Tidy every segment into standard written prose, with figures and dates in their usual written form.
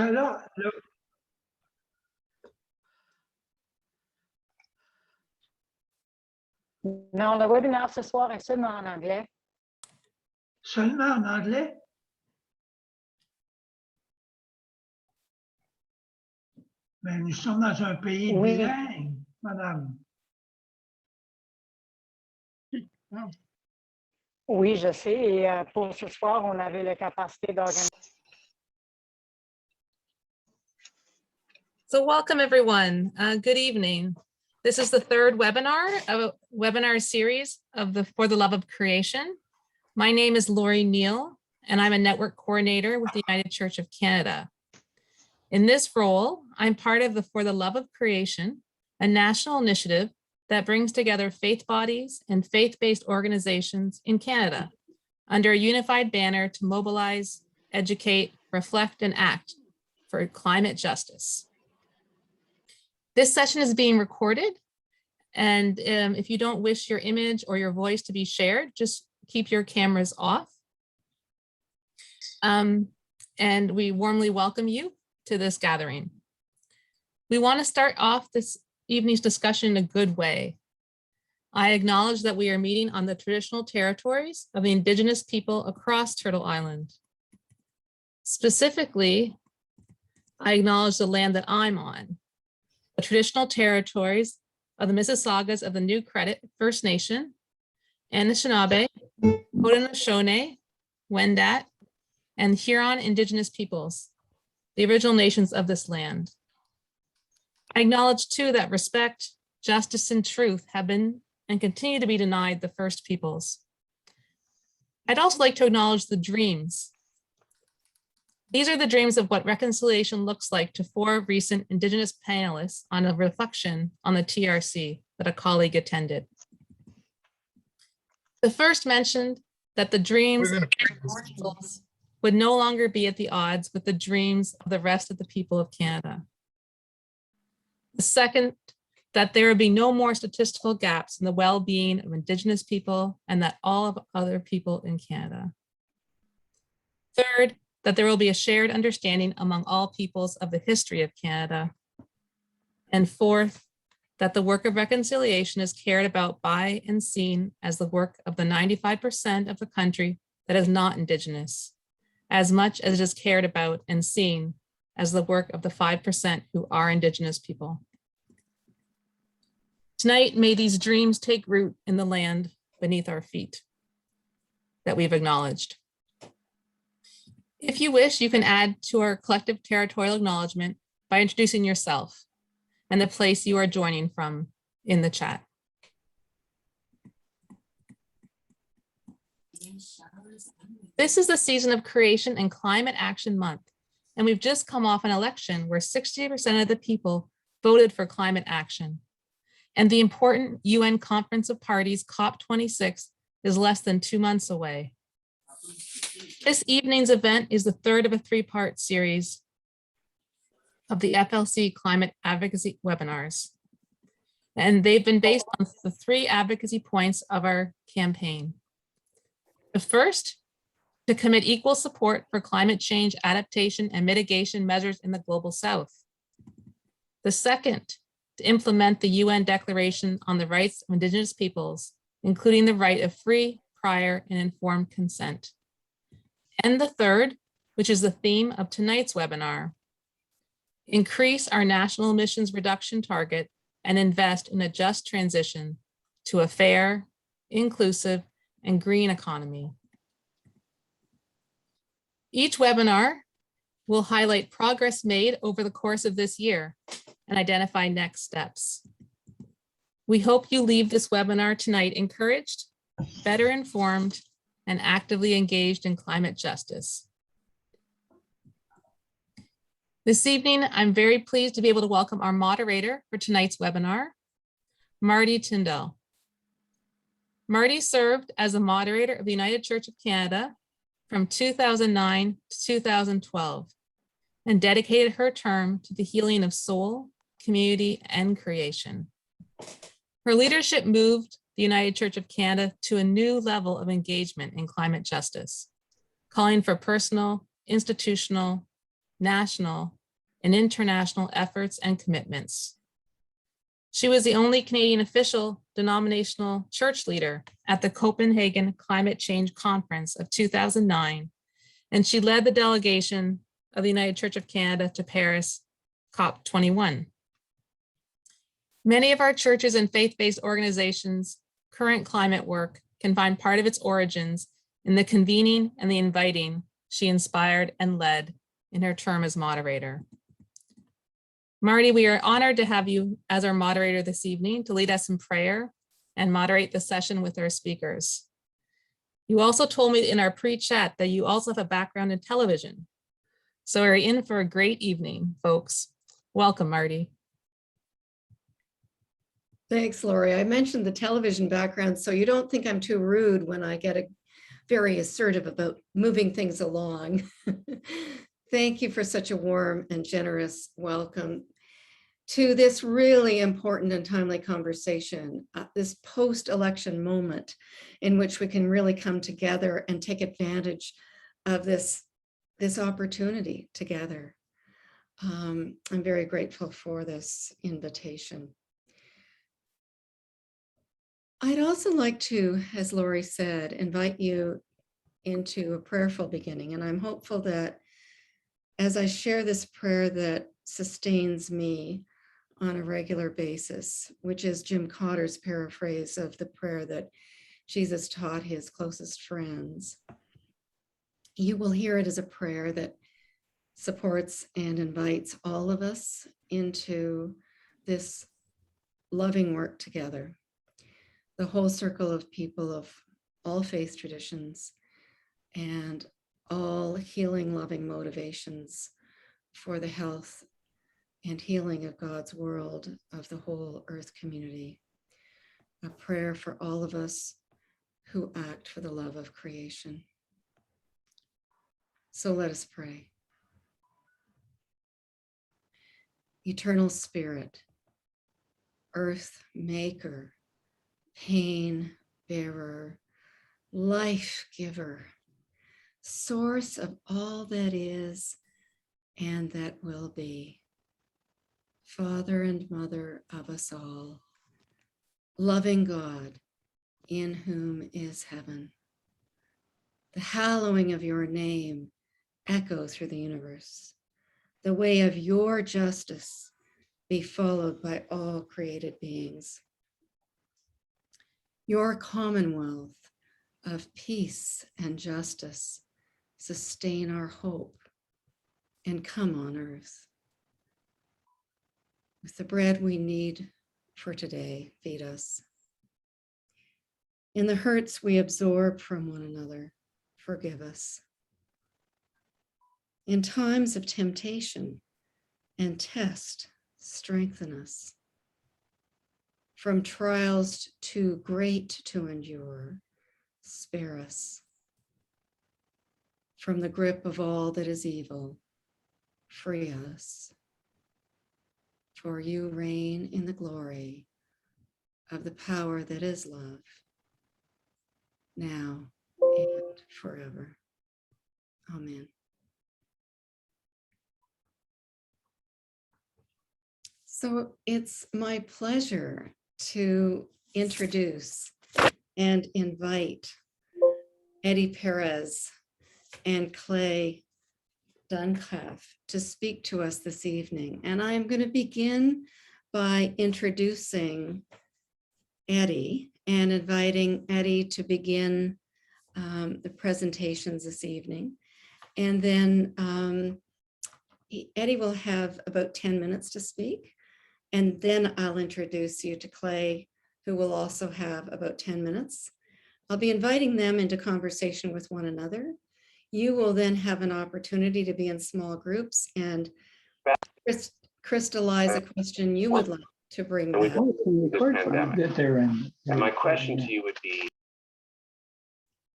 cela, Non, le webinaire ce soir est seulement en anglais. seulement en anglais? Mais nous sommes dans un pays Oui. bilingue, madame. Oui, je sais. Et pour ce soir, on avait la capacité d'organiser. So welcome everyone. Good evening. This is the third webinar of a webinar series of the For the Love of Creation. My name is Neale, and I'm a network coordinator with the United Church of Canada. In this role, I'm part of the For the Love of Creation, a national initiative that brings together faith bodies and faith-based organizations in Canada under a unified banner to mobilize, educate, reflect, and act for climate justice. This session is being recorded, and if you don't wish your image or your voice to be shared, just keep your cameras off. And we warmly welcome you to this gathering. We want to start off this evening's discussion in a good way. I acknowledge that we are meeting on the traditional territories of the Indigenous people across Turtle Island. Specifically, I acknowledge the land that I'm on, the traditional territories of the Mississaugas of the New Credit First Nation, Anishinaabe, Haudenosaunee, Wendat, and Huron Indigenous peoples, the original nations of this land. I acknowledge too that respect, justice, and truth have been and continue to be denied the First Peoples. I'd also like to acknowledge the dreams. These are the dreams of what reconciliation looks like to 4 recent Indigenous panelists on a reflection on the TRC that a colleague attended. The first mentioned that the dreams of peoples would no longer be at the odds with the dreams of the rest of the people of Canada. The second, that there would be no more statistical gaps in the well-being of Indigenous people and that all of other people in Canada. Third, that there will be a shared understanding among all peoples of the history of Canada. And fourth, that the work of reconciliation is cared about by and seen as the work of the 95% of the country that is not Indigenous, as much as it is cared about and seen as the work of the 5% who are Indigenous people. Tonight, may these dreams take root in the land beneath our feet that we've acknowledged. If you wish, you can add to our collective territorial acknowledgement by introducing yourself and the place you are joining from in the chat. This is the season of Creation and Climate Action Month, and we've just come off an election where 60% of the people voted for climate action. And the important UN Conference of Parties, COP26, is less than 2 months away. This evening's event is the third of a 3-part series of the FLC Climate Advocacy webinars. And they've been based on the 3 advocacy points of our campaign. The first, to commit equal support for climate change adaptation and mitigation measures in the Global South. The second, to implement the UN Declaration on the Rights of Indigenous Peoples, including the right of free, prior, and informed consent. And the third, which is the theme of tonight's webinar, increase our national emissions reduction target and invest in a just transition to a fair, inclusive, and green economy. Each webinar will highlight progress made over the course of this year and identify next steps. We hope you leave this webinar tonight encouraged, better informed, and actively engaged in climate justice. This evening, I'm very pleased to be able to welcome our moderator for tonight's webinar, Mardi Tindal. Mardi served as a moderator of the United Church of Canada from 2009 to 2012 and dedicated her term to the healing of soul, community, and creation. Her leadership moved the United Church of Canada to a new level of engagement in climate justice, calling for personal, institutional, national, and international efforts and commitments. She was the only Canadian official denominational church leader at the Copenhagen Climate Change Conference of 2009, and she led the delegation of the United Church of Canada to Paris COP21. Many of our churches and faith-based organizations' current climate work can find part of its origins in the convening and the inviting she inspired and led in her term as moderator. Mardi, we are honored to have you as our moderator this evening to lead us in prayer and moderate the session with our speakers. You also told me in our pre-chat that you also have a background in television. So we're in for a great evening, folks. Welcome, Mardi. Thanks, Lori. I mentioned the television background, so you don't think I'm too rude when I get very assertive about moving things along. Thank you for such a warm and generous welcome to this really important and timely conversation, this post-election moment in which we can really come together and take advantage of this opportunity together. I'm very grateful for this invitation. I'd also like to, as Lori said, invite you into a prayerful beginning. And I'm hopeful that as I share this prayer that sustains me on a regular basis, which is Jim Cotter's paraphrase of the prayer that Jesus taught his closest friends, you will hear it as a prayer that supports and invites all of us into this loving work together. The whole circle of people of all faith traditions and all healing, loving motivations for the health and healing of God's world, of the whole earth community. A prayer for all of us who act for the love of creation. So let us pray. Eternal Spirit, earth maker, pain bearer, life giver, source of all that is and that will be, Father and Mother of us all, loving God, in whom is heaven. The hallowing of your name echo through the universe. The way of your justice be followed by all created beings. Your commonwealth of peace and justice sustain our hope and come on earth. With the bread we need for today, feed us. In the hurts we absorb from one another, forgive us. In times of temptation and test, strengthen us. From trials too great to endure, spare us. From the grip of all that is evil, free us. For you reign in the glory of the power that is love, now and forever. Amen. So it's my pleasure to introduce and invite Eddy Perez and Clay Duncalfe to speak to us this evening. And I'm going to begin by introducing Eddy and inviting Eddy to begin the presentations this evening. And then Eddy will have about 10 minutes to speak. And then I'll introduce you to Clay, who will also have about 10 minutes. I'll be inviting them into conversation with one another. You will then have an opportunity to be in small groups and crystallize a question you would like to bring back. And my question to you would be,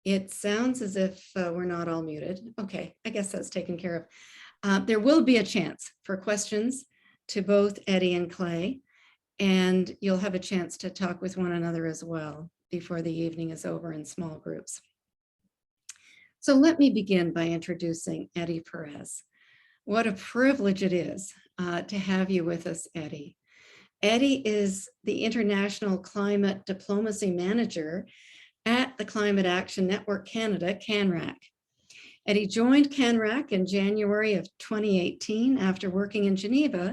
it sounds as if we're not all muted. Okay, I guess that's taken care of. There will be a chance for questions to both Eddy and Clay, and you'll have a chance to talk with one another as well before the evening is over in small groups. So let me begin by introducing Eddy Perez. What a privilege it is to have you with us, Eddy. Eddy is the International Climate Diplomacy Manager at the Climate Action Network Canada, CANRAC. Eddy joined CANRAC in January of 2018 after working in Geneva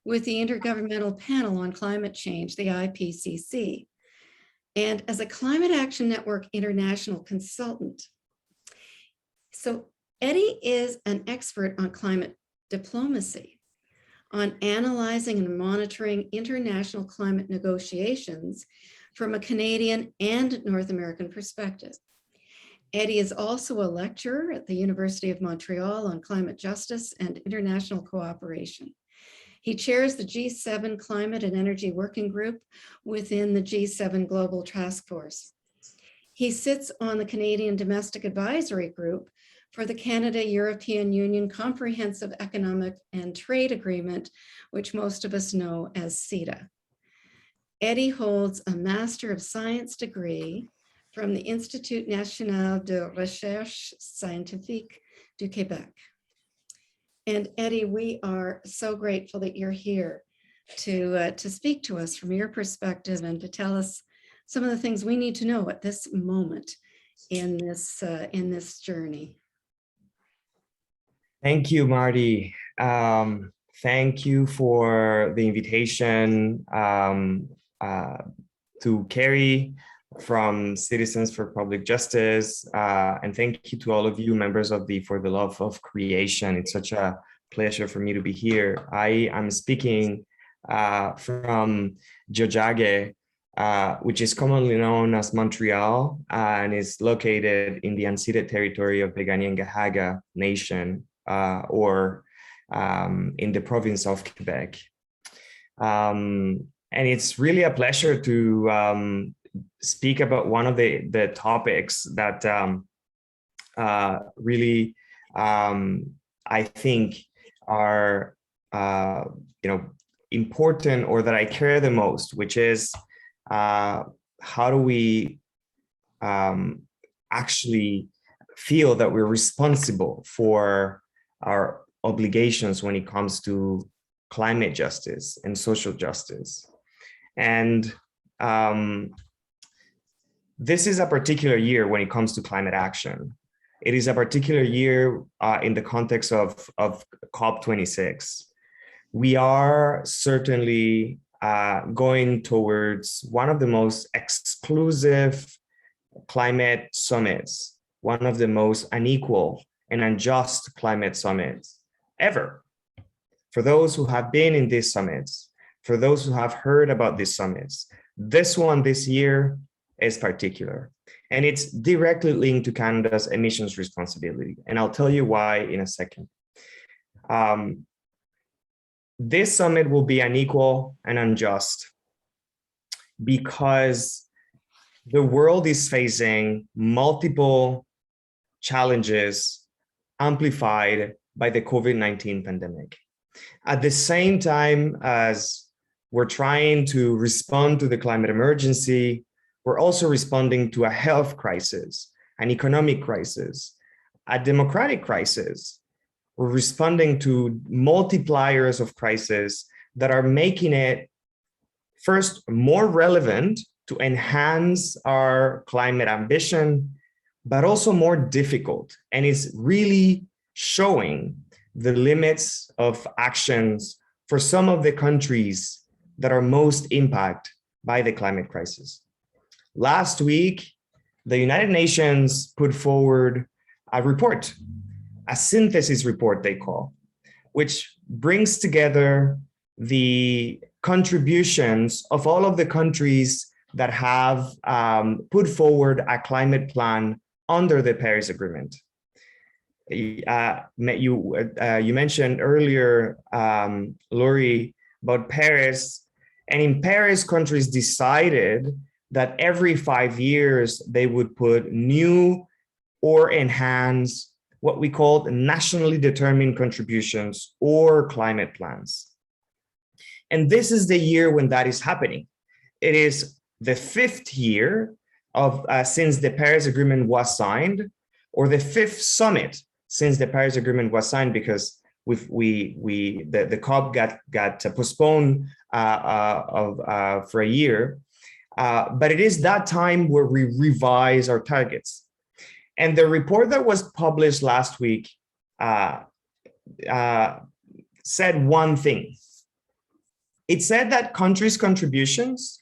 with the Intergovernmental Panel on Climate Change, the IPCC, and as a Climate Action Network International Consultant. So Eddy is an expert on climate diplomacy, on analyzing and monitoring international climate negotiations from a Canadian and North American perspective. Eddy is also a lecturer at the University of Montreal on climate justice and international cooperation. He chairs the G7 Climate and Energy Working Group within the G7 Global Task Force. He sits on the Canadian Domestic Advisory Group for the Canada-European Union Comprehensive Economic and Trade Agreement, which most of us know as CETA. Eddy holds a Master of Science degree from the Institut National de Recherche Scientifique du Québec. And Eddy, we are so grateful that you're here to speak to us from your perspective and to tell us some of the things we need to know at this moment in this journey. Thank you, Mardi. Thank you for the invitation to Karri from Citizens for Public Justice. And thank you to all of you members of the For the Love of Creation. It's such a pleasure for me to be here. I am speaking from Tiohtià:ke, which is commonly known as Montreal and is located in the unceded territory of the Kanien'kehá:ka Nation, or in the province of Quebec. And it's really a pleasure to speak about one of the topics that really I think are important, or that I care the most, which is how do we actually feel that we're responsible for our obligations when it comes to climate justice and social justice. And this is a particular year when it comes to climate action. It is a particular year in the context of COP26. We are certainly going towards one of the most exclusive climate summits, one of the most unequal and unjust climate summits ever. For those who have been in these summits, for those who have heard about these summits, this one this year is particular. And it's directly linked to Canada's emissions responsibility. And I'll tell you why in a second. This summit will be unequal and unjust because the world is facing multiple challenges amplified by the COVID-19 pandemic. At the same time as we're trying to respond to the climate emergency, we're also responding to a health crisis, an economic crisis, a democratic crisis. We're responding to multipliers of crises that are making it, first, more relevant to enhance our climate ambition, but also more difficult. And it's really showing the limits of actions for some of the countries that are most impacted by the climate crisis. Last week, the United Nations put forward a report, a synthesis report they call, which brings together the contributions of all of the countries that have put forward a climate plan under the Paris Agreement. You mentioned earlier, Lori, about Perez, and in Paris, countries decided that every 5 years they would put new or enhance what we call nationally determined contributions or climate plans. And this is the year when that is happening. It is the 5th year of since the Paris Agreement was signed, or the 5th summit since the Paris Agreement was signed, because the COP got postponed for a year, but it is that time where we revise our targets. And the report that was published last week said one thing. It said that countries' contributions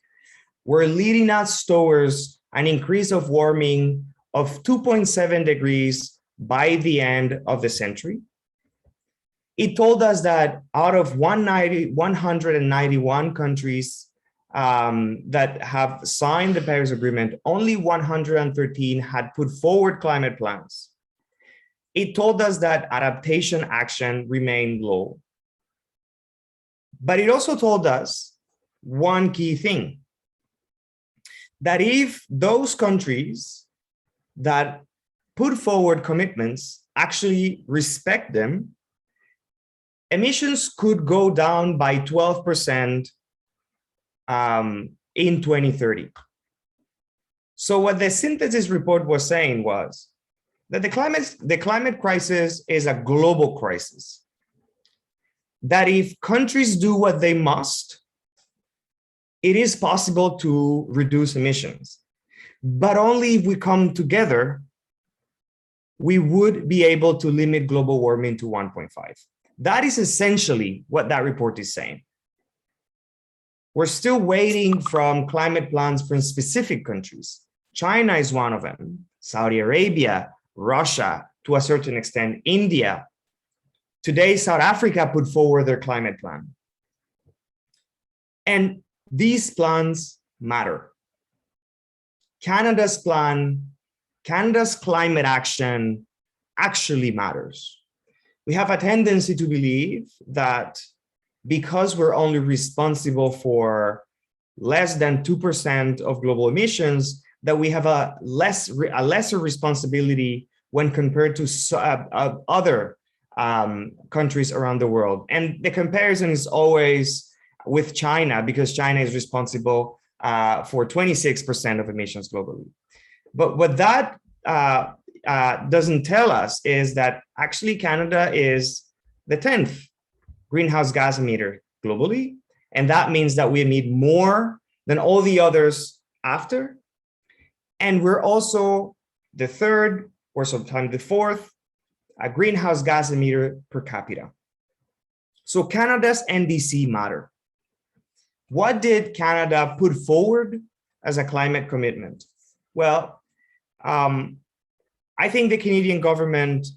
were leading us towards an increase of warming of 2.7 degrees by the end of the century. It told us that out of 191 countries that have signed the Paris Agreement, only 113 had put forward climate plans. It told us that adaptation action remained low. But it also told us one key thing, that if those countries that put forward commitments actually respect them, emissions could go down by 12% in 2030. So what the synthesis report was saying was that the climate crisis is a global crisis. That if countries do what they must, it is possible to reduce emissions, but only if we come together, we would be able to limit global warming to 1.5. That is essentially what that report is saying. We're still waiting from climate plans from specific countries. China is one of them, Saudi Arabia, Russia, to a certain extent, India. Today, South Africa put forward their climate plan. And these plans matter. Canada's plan, Canada's climate action actually matters. We have a tendency to believe that because we're only responsible for less than 2% of global emissions, that we have a lesser responsibility when compared to other countries around the world. And the comparison is always with China, because China is responsible for 26% of emissions globally. But what that doesn't tell us is that actually Canada is the 10th greenhouse gas emitter globally. And that means that we emit more than all the others after. And we're also the third, or sometimes the fourth, greenhouse gas emitter per capita. So Canada's NDC matter. What did Canada put forward as a climate commitment? Well, I think the Canadian government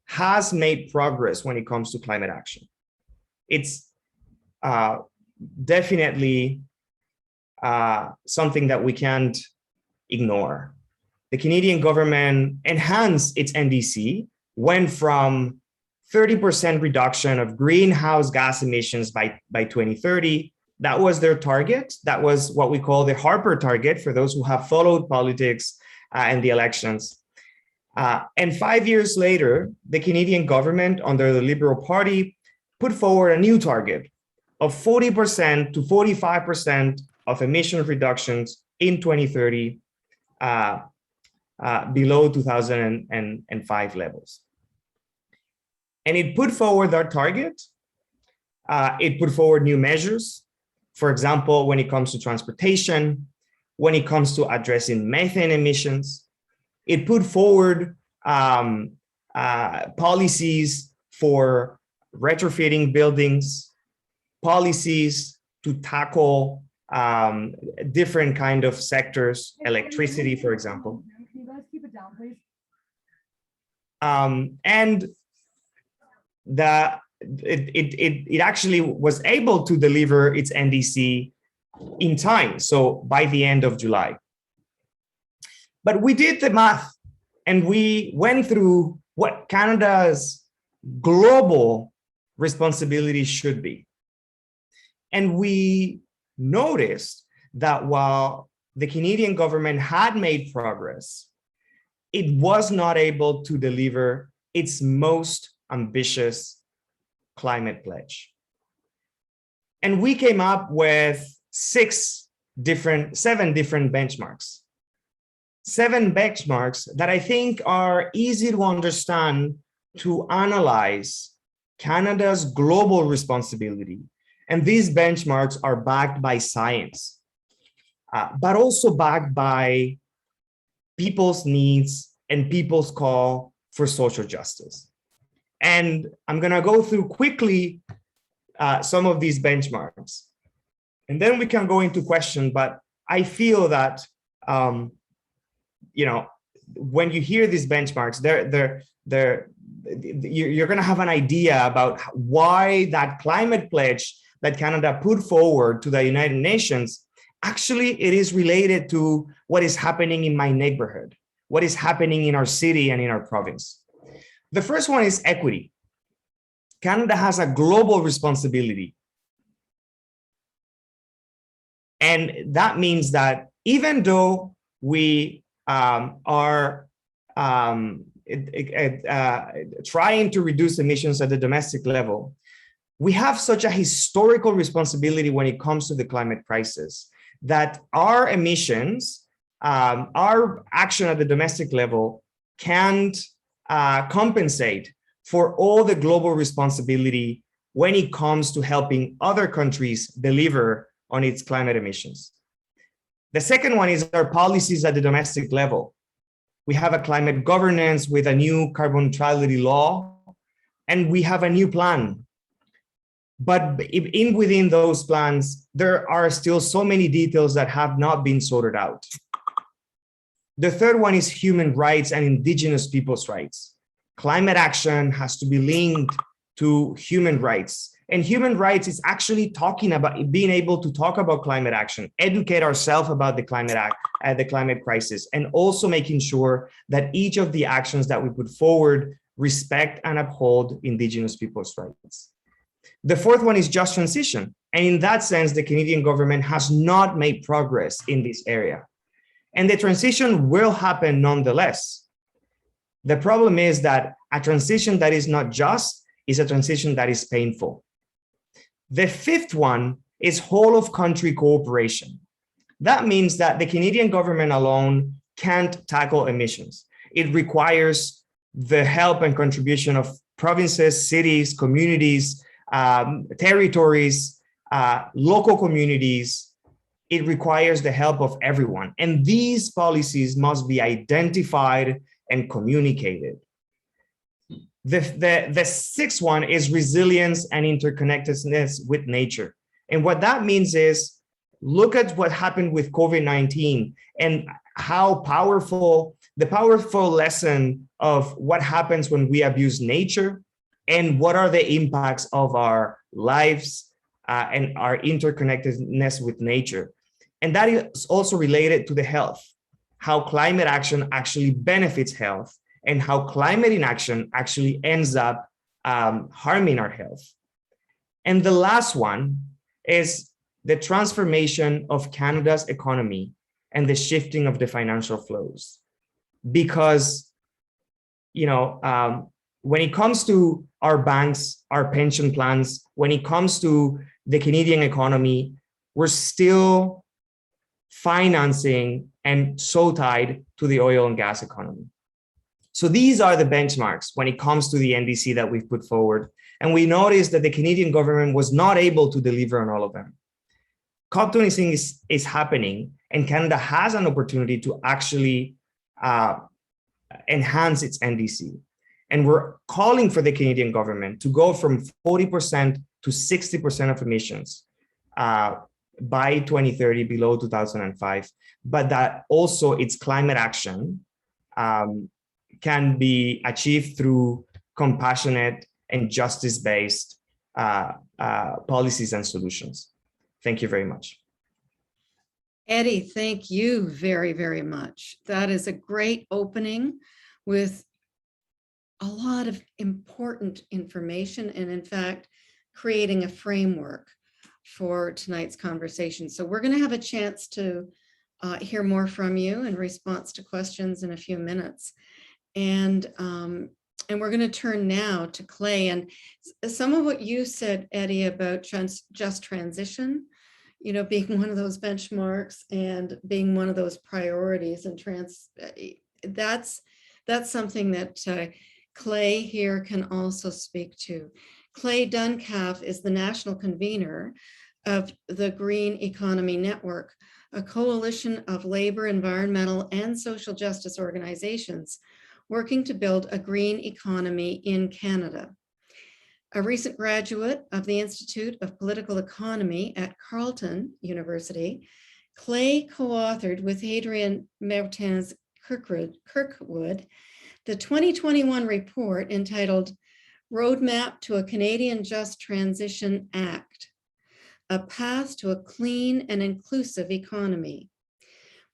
has made progress when it comes to climate action. It's definitely something that we can't ignore. The Canadian government enhanced its NDC, went from 30% reduction of greenhouse gas emissions by 2030. That was their target. That was what we call the Harper target for those who have followed politics and the elections. And 5 years later, the Canadian government under the Liberal Party put forward a new target of 40% to 45% of emission reductions in 2030 below 2005 levels. And it put forward our target. It put forward new measures. For example, when it comes to transportation, when it comes to addressing methane emissions, it put forward policies for retrofitting buildings, policies to tackle different kind of sectors, electricity, for example. Can you guys keep it down, please? And it actually was able to deliver its NDC in time, so by the end of July. But we did the math and we went through what Canada's global responsibility should be. And we noticed that while the Canadian government had made progress, it was not able to deliver its most ambitious climate pledge. And we came up with seven different benchmarks. 7 benchmarks that I think are easy to understand, to analyze, Canada's global responsibility. And these benchmarks are backed by science, but also backed by people's needs and people's call for social justice. And I'm going to go through quickly some of these benchmarks. And then we can go into question, but I feel that, you know, when you hear these benchmarks, you're going to have an idea about why that climate pledge that Canada put forward to the United Nations, actually it is related to what is happening in my neighborhood, what is happening in our city and in our province. The first one is equity. Canada has a global responsibility. And that means that even though we are trying to reduce emissions at the domestic level, we have such a historical responsibility when it comes to the climate crisis that our emissions, our action at the domestic level can't compensate for all the global responsibility when it comes to helping other countries deliver on its climate emissions. The second one is our policies at the domestic level. We have a climate governance with a new carbon neutrality law, and we have a new plan. But within those plans, there are still so many details that have not been sorted out. The third one is human rights and Indigenous people's rights. Climate action has to be linked to human rights. And human rights is actually talking about being able to talk about climate action, educate ourselves about the climate crisis, and also making sure that each of the actions that we put forward respect and uphold Indigenous people's rights. The fourth one is just transition. And in that sense, the Canadian government has not made progress in this area. And the transition will happen nonetheless. The problem is that a transition that is not just is a transition that is painful. The fifth one is whole of country cooperation. That means that the Canadian government alone can't tackle emissions. It requires the help and contribution of provinces, cities, communities, territories, local communities. It requires the help of everyone. And these policies must be identified and communicated. The sixth one is resilience and interconnectedness with nature. And what that means is, look at what happened with COVID-19 and how powerful, the powerful lesson of what happens when we abuse nature and what are the impacts of our lives and our interconnectedness with nature. And that is also related to the health, how climate action actually benefits health and how climate inaction actually ends up harming our health. And the last one is the transformation of Canada's economy and the shifting of the financial flows. Because, you know, when it comes to our banks, our pension plans, when it comes to the Canadian economy, we're still financing and so tied to the oil and gas economy. So these are the benchmarks when it comes to the NDC that we've put forward. And we noticed that the Canadian government was not able to deliver on all of them. COP26 is happening, and Canada has an opportunity to actually enhance its NDC. And we're calling for the Canadian government to go from 40% to 60% of emissions by 2030, below 2005, but that also its climate action can be achieved through compassionate and justice-based policies and solutions. Thank you very much. Eddy, thank you very, very much. That is a great opening with a lot of important information and, in fact, creating a framework for tonight's conversation. So we're going to have a chance to hear more from you in response to questions in a few minutes. And we're going to turn now to Clay. And some of what you said, Eddy, about just transition, you know, being one of those benchmarks and being one of those priorities, and that's something that Clay here can also speak to. Clay Duncalfe is the national convener of the Green Economy Network, a coalition of labor, environmental, and social justice organizations working to build a green economy in Canada. A recent graduate of the Institute of Political Economy at Carleton University, Clay co-authored with Adrian Martins Kirkwood the 2021 report entitled Roadmap to a Canadian Just Transition Act, a Path to a Clean and Inclusive Economy,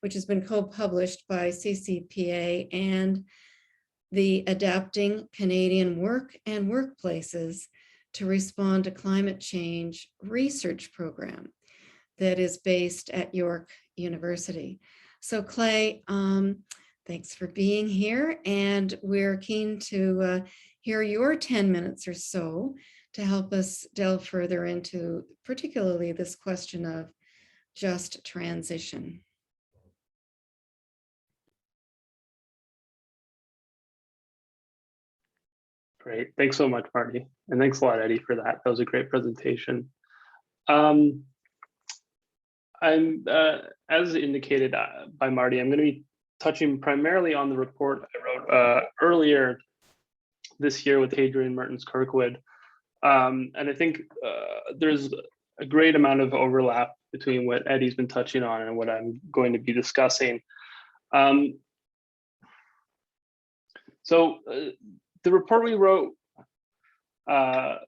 which has been co-published by CCPA and the Adapting Canadian Work and Workplaces to Respond to Climate Change research program that is based at York University. So Clay, thanks for being here, and we're keen to hear your 10 minutes or so to help us delve further into particularly this question of just transition. Great. Thanks so much, Mardi. And thanks a lot, Eddy, for that. That was a great presentation. I'm, as indicated by Mardi, I'm going to be touching primarily on the report I wrote earlier this year with Adrian Martins Kirkwood. And I think there's a great amount of overlap between what Eddy's been touching on and what I'm going to be discussing. The report we wrote, Roadmap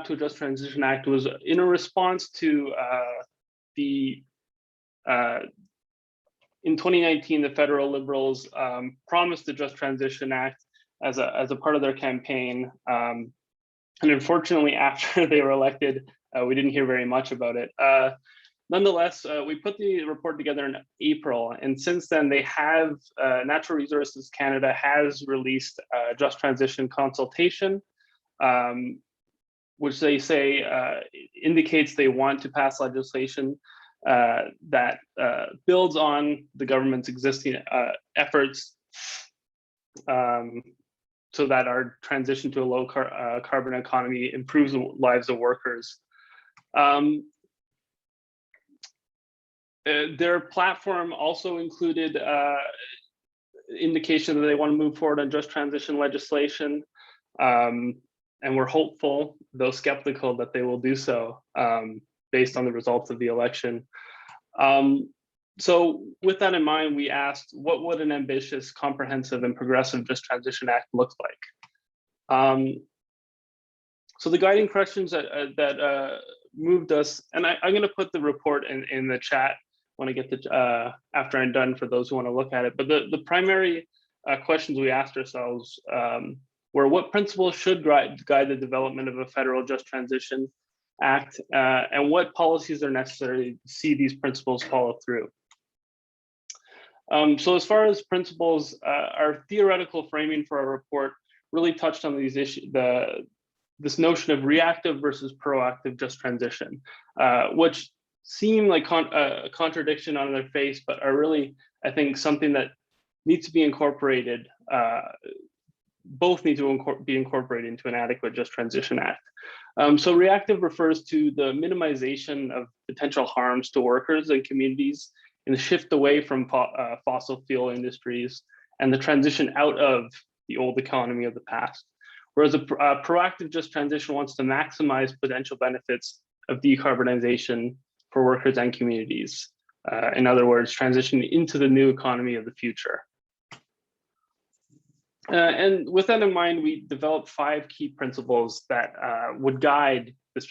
to a Just Transition Act, was in a response to in 2019, the federal Liberals promised the Just Transition Act as a part of their campaign. And unfortunately, after they were elected, we didn't hear very much about it. Nonetheless, we put the report together in April, and since then they have, Natural Resources Canada has released a Just Transition Consultation, which they say indicates they want to pass legislation that builds on the government's existing efforts so that our transition to a low carbon economy improves the lives of workers. Their platform also included indication that they want to move forward on just transition legislation. And we're hopeful, though skeptical, that they will do so based on the results of the election. So with that in mind, we asked, what would an ambitious, comprehensive, and progressive Just Transition Act look like? So the guiding questions that moved us, and I'm going to put the report in the chat when I get the after I'm done for those who want to look at it. But the primary questions we asked ourselves were, what principles should guide the development of a federal Just Transition Act, and what policies are necessary to see these principles follow through? So as far as principles, our theoretical framing for our report really touched on these issues, this notion of reactive versus proactive just transition, which seem like a contradiction on their face, but are really, I think, something that needs to be incorporated. Both need to be incorporated into an adequate Just Transition Act. So reactive refers to the minimization of potential harms to workers and communities and the shift away from fossil fuel industries and the transition out of the old economy of the past. Whereas a proactive Just Transition wants to maximize potential benefits of decarbonization for workers and communities. In other words, transition into the new economy of the future. And with that in mind, we developed 5 key principles that would guide this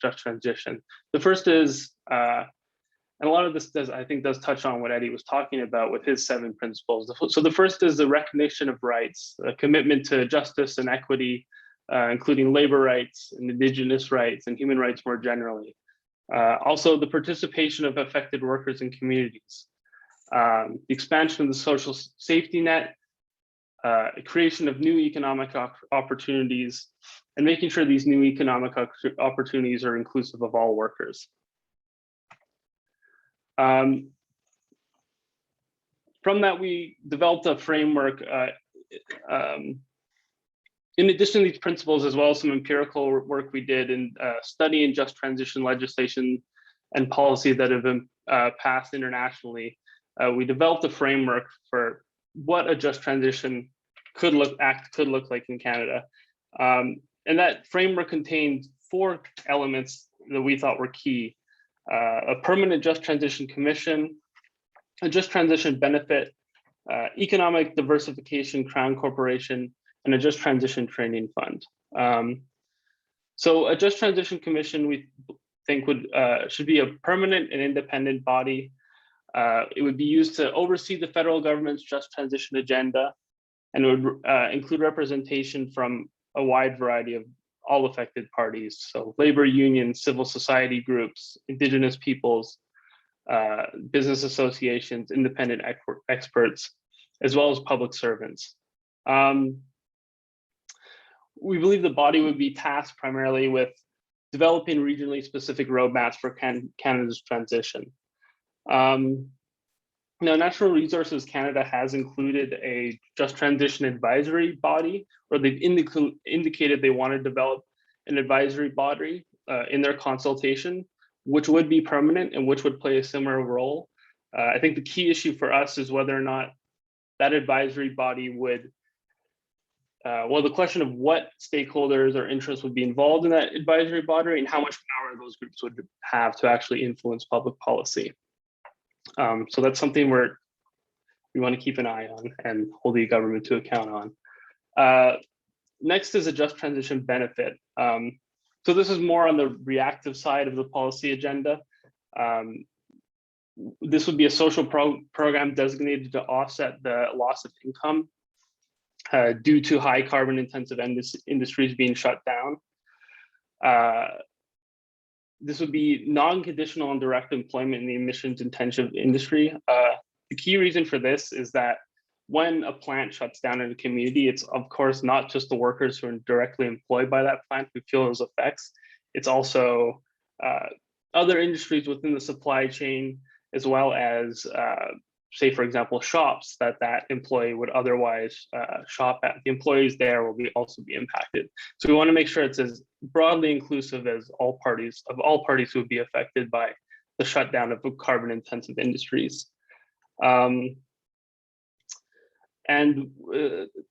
just transition. The first is, and a lot of this I think does touch on what Eddy was talking about with his 7 principles. So the first is the recognition of rights, a commitment to justice and equity, including labor rights and Indigenous rights and human rights more generally. Also, the participation of affected workers and communities, the expansion of the social safety net, creation of new economic opportunities, and making sure these new economic opportunities are inclusive of all workers. From that, we developed a framework In addition to these principles, as well as some empirical work we did in studying just transition legislation and policy that have been passed internationally, we developed a framework for what a just transition could look like in Canada. And that framework contained 4 elements that we thought were key: a permanent just transition commission, a just transition benefit, economic diversification crown corporation, and a just transition training fund. So a just transition commission, we think should be a permanent and independent body. It would be used to oversee the federal government's just transition agenda, and it would include representation from a wide variety of all affected parties. So labor unions, civil society groups, Indigenous peoples, business associations, independent experts, as well as public servants. We believe the body would be tasked primarily with developing regionally specific roadmaps for Canada's transition. Now, Natural Resources Canada has included a just transition advisory body, or they've indicated they want to develop an advisory body in their consultation, which would be permanent and which would play a similar role. I think the key issue for us is whether or not that advisory body would, well, the question of what stakeholders or interests would be involved in that advisory body and how much power those groups would have to actually influence public policy. So that's something we want to keep an eye on and hold the government to account on. Next is a just transition benefit. So this is more on the reactive side of the policy agenda. This would be a social program designated to offset the loss of income due to high carbon intensive industries being shut down. This would be non-conditional on direct employment in the emissions intensive industry. The key reason for this is that when a plant shuts down in a community, it's of course not just the workers who are directly employed by that plant who feel those effects. It's also other industries within the supply chain, as well as say, for example, shops that employee would otherwise shop at. The employees there will also be impacted. So we want to make sure it's as broadly inclusive as all parties who would be affected by the shutdown of carbon intensive industries. And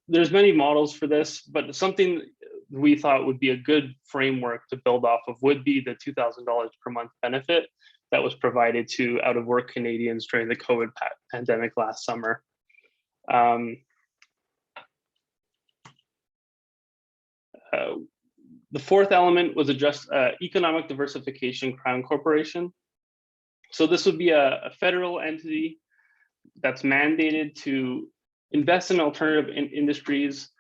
there's many models for this, but something we thought would be a good framework to build off of would be the $2,000 per month benefit that was provided to out-of-work Canadians during the COVID pandemic last summer. The fourth element was economic diversification crown corporation. So this would be a federal entity that's mandated to invest in alternative industries,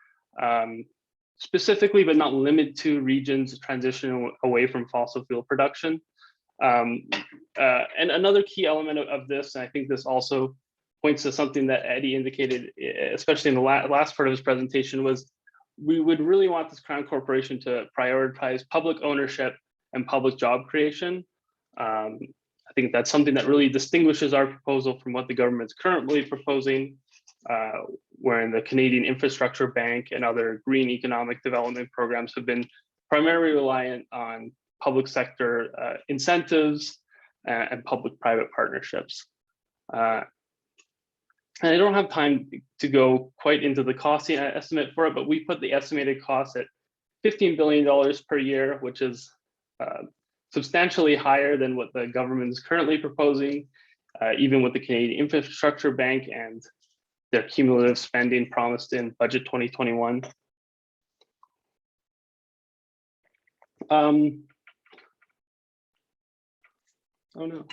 specifically but not limited to regions transitioning away from fossil fuel production. And another key element of this, and I think this also points to something that Eddy indicated, especially in the last part of his presentation, was we would really want this crown corporation to prioritize public ownership and public job creation. I think that's something that really distinguishes our proposal from what the government's currently proposing, wherein the Canadian Infrastructure Bank and other green economic development programs have been primarily reliant on public sector incentives and public-private partnerships. And I don't have time to go quite into the costing estimate for it, but we put the estimated cost at $15 billion per year, which is substantially higher than what the government is currently proposing, even with the Canadian Infrastructure Bank and their cumulative spending promised in Budget 2021. Oh no.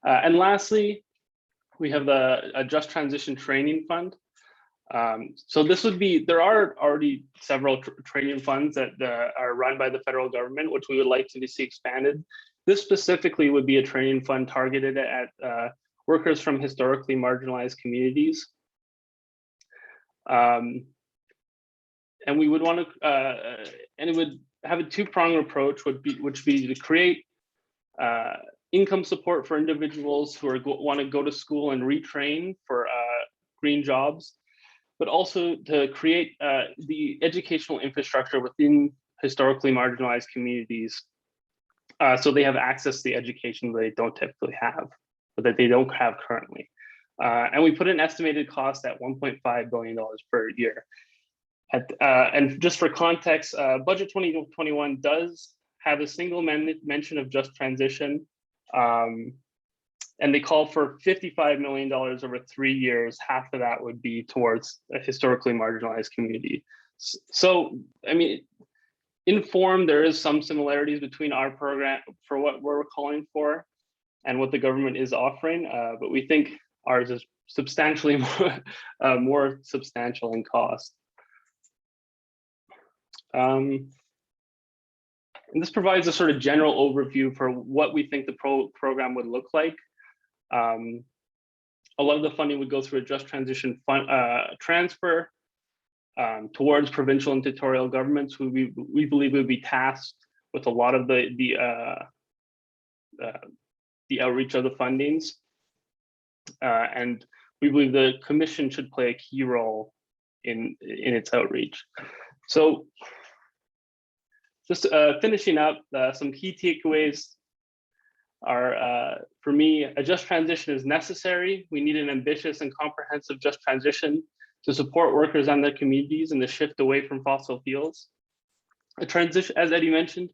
And lastly, we have a Just Transition Training Fund. So this would be, there are already several training funds that are run by the federal government, which we would like to see expanded. This specifically would be a training fund targeted at workers from historically marginalized communities. And we would want to, and it would have a two-pronged approach, which would be to create income support for individuals who want to go to school and retrain for green jobs, but also to create the educational infrastructure within historically marginalized communities so they have access to the education that they don't typically have, but that they don't have currently. And we put an estimated cost at $1.5 billion per year. And just for context, Budget 2021 does have a single mention of just transition. And they call for $55 million over 3 years. Half of that would be towards a historically marginalized community. So, I mean, in form, there is some similarities between our program for what we're calling for and what the government is offering, but we think ours is substantially more substantial in cost. And this provides a sort of general overview for what we think the program would look like. A lot of the funding would go through a just transition fund, transfer towards provincial and territorial governments who we believe would be tasked with a lot of the outreach of the fundings. And we believe the commission should play a key role in its outreach. So just finishing up, some key takeaways are, for me, a just transition is necessary. We need an ambitious and comprehensive just transition to support workers and their communities in the shift away from fossil fuels. A transition, as Eddy mentioned,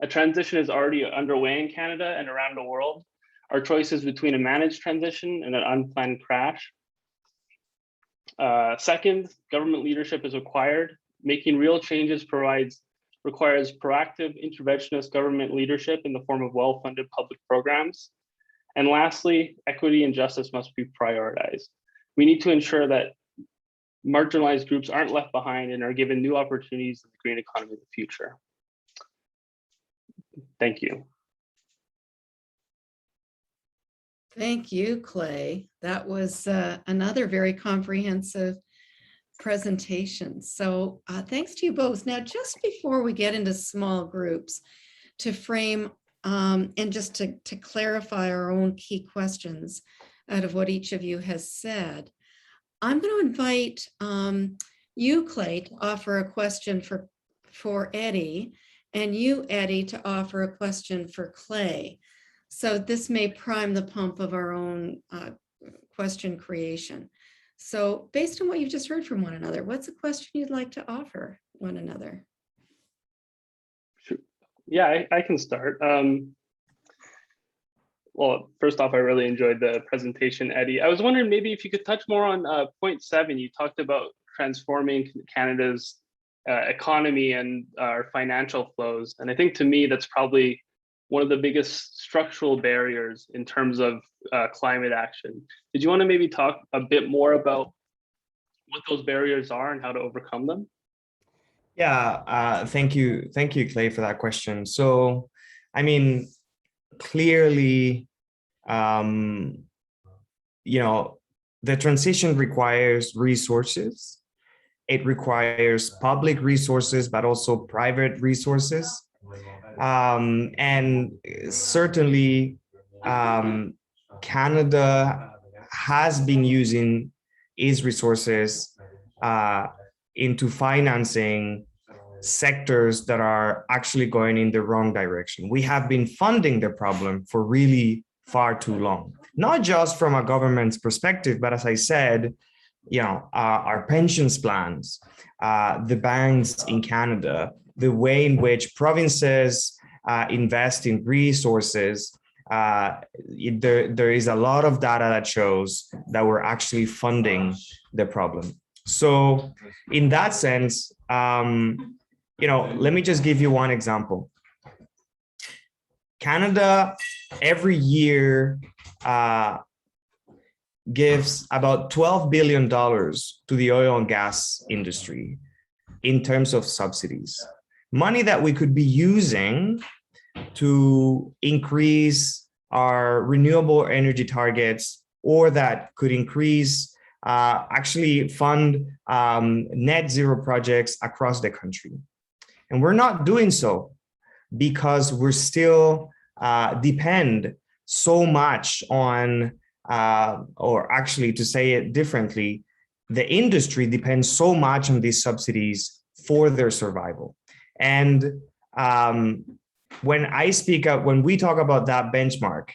a transition is already underway in Canada and around the world. Our choice is between a managed transition and an unplanned crash. Second, government leadership is required. Making real changes requires proactive interventionist government leadership in the form of well-funded public programs. And lastly, equity and justice must be prioritized. We need to ensure that marginalized groups aren't left behind and are given new opportunities in the green economy of the future. Thank you. Thank you, Clay. That was another very comprehensive presentation. So thanks to you both. Now, just before we get into small groups, to frame and just to clarify our own key questions out of what each of you has said, I'm going to invite you, Clay, to offer a question for Eddy, and you, Eddy, to offer a question for Clay. So this may prime the pump of our own question creation. So based on what you've just heard from one another, what's a question you'd like to offer one another? Sure. Yeah, I can start. Well, first off, I really enjoyed the presentation, Eddy. I was wondering maybe if you could touch more on point 7. You talked about transforming Canada's economy and our financial flows. And I think to me, that's probably one of the biggest structural barriers in terms of climate action. Did you want to maybe talk a bit more about what those barriers are and how to overcome them? Yeah, thank you, Clay, for that question. So, I mean, clearly, you know, the transition requires resources. It requires public resources, but also private resources. And certainly, Canada has been using its resources into financing sectors that are actually going in the wrong direction. We have been funding the problem for really far too long, not just from a government's perspective, but as I said, you know, our pensions plans, the banks in Canada, the way in which provinces invest in resources, there is a lot of data that shows that we're actually funding the problem. So in that sense, you know, let me just give you one example. Canada every year gives about $12 billion to the oil and gas industry in terms of subsidies. Money that we could be using to increase our renewable energy targets, or that could increase, actually fund net zero projects across the country. And we're not doing so because we're still depend so much on, or actually to say it differently, the industry depends so much on these subsidies for their survival. And when we talk about that benchmark,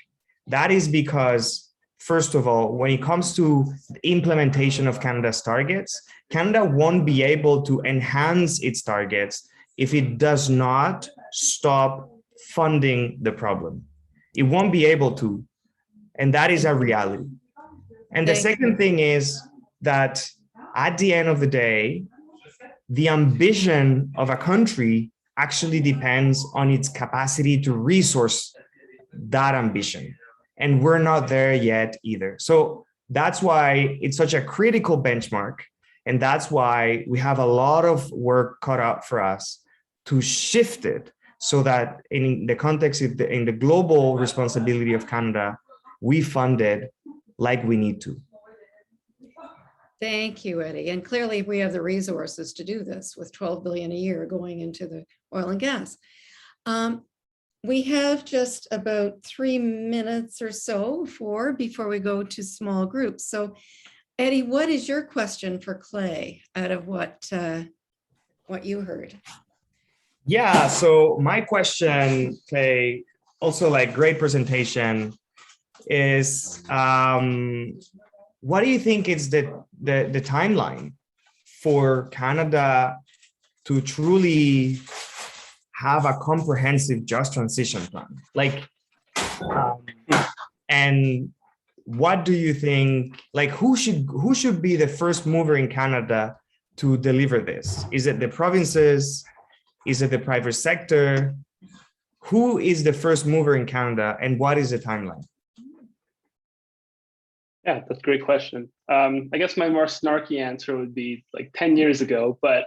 that is because, first of all, when it comes to the implementation of Canada's targets, Canada won't be able to enhance its targets if it does not stop funding the problem. It won't be able to, and that is a reality. And the second thing is that at the end of the day, the ambition of a country actually depends on its capacity to resource that ambition. And we're not there yet either. So that's why it's such a critical benchmark. And that's why we have a lot of work cut out for us to shift it so that in the context of in the global responsibility of Canada, we fund it like we need to. Thank you, Eddy. And clearly we have the resources to do this with 12 billion a year going into the oil and gas. We have just about 3 minutes or so before we go to small groups. So Eddy, what is your question for Clay out of what you heard? Yeah, so my question, Clay, also like great presentation, is what do you think is the timeline for Canada to truly have a comprehensive just transition plan? Like, and what do you think, like who should be the first mover in Canada to deliver this? Is it the provinces? Is it the private sector? Who is the first mover in Canada and what is the timeline? Yeah, that's a great question. I guess my more snarky answer would be like 10 years ago, but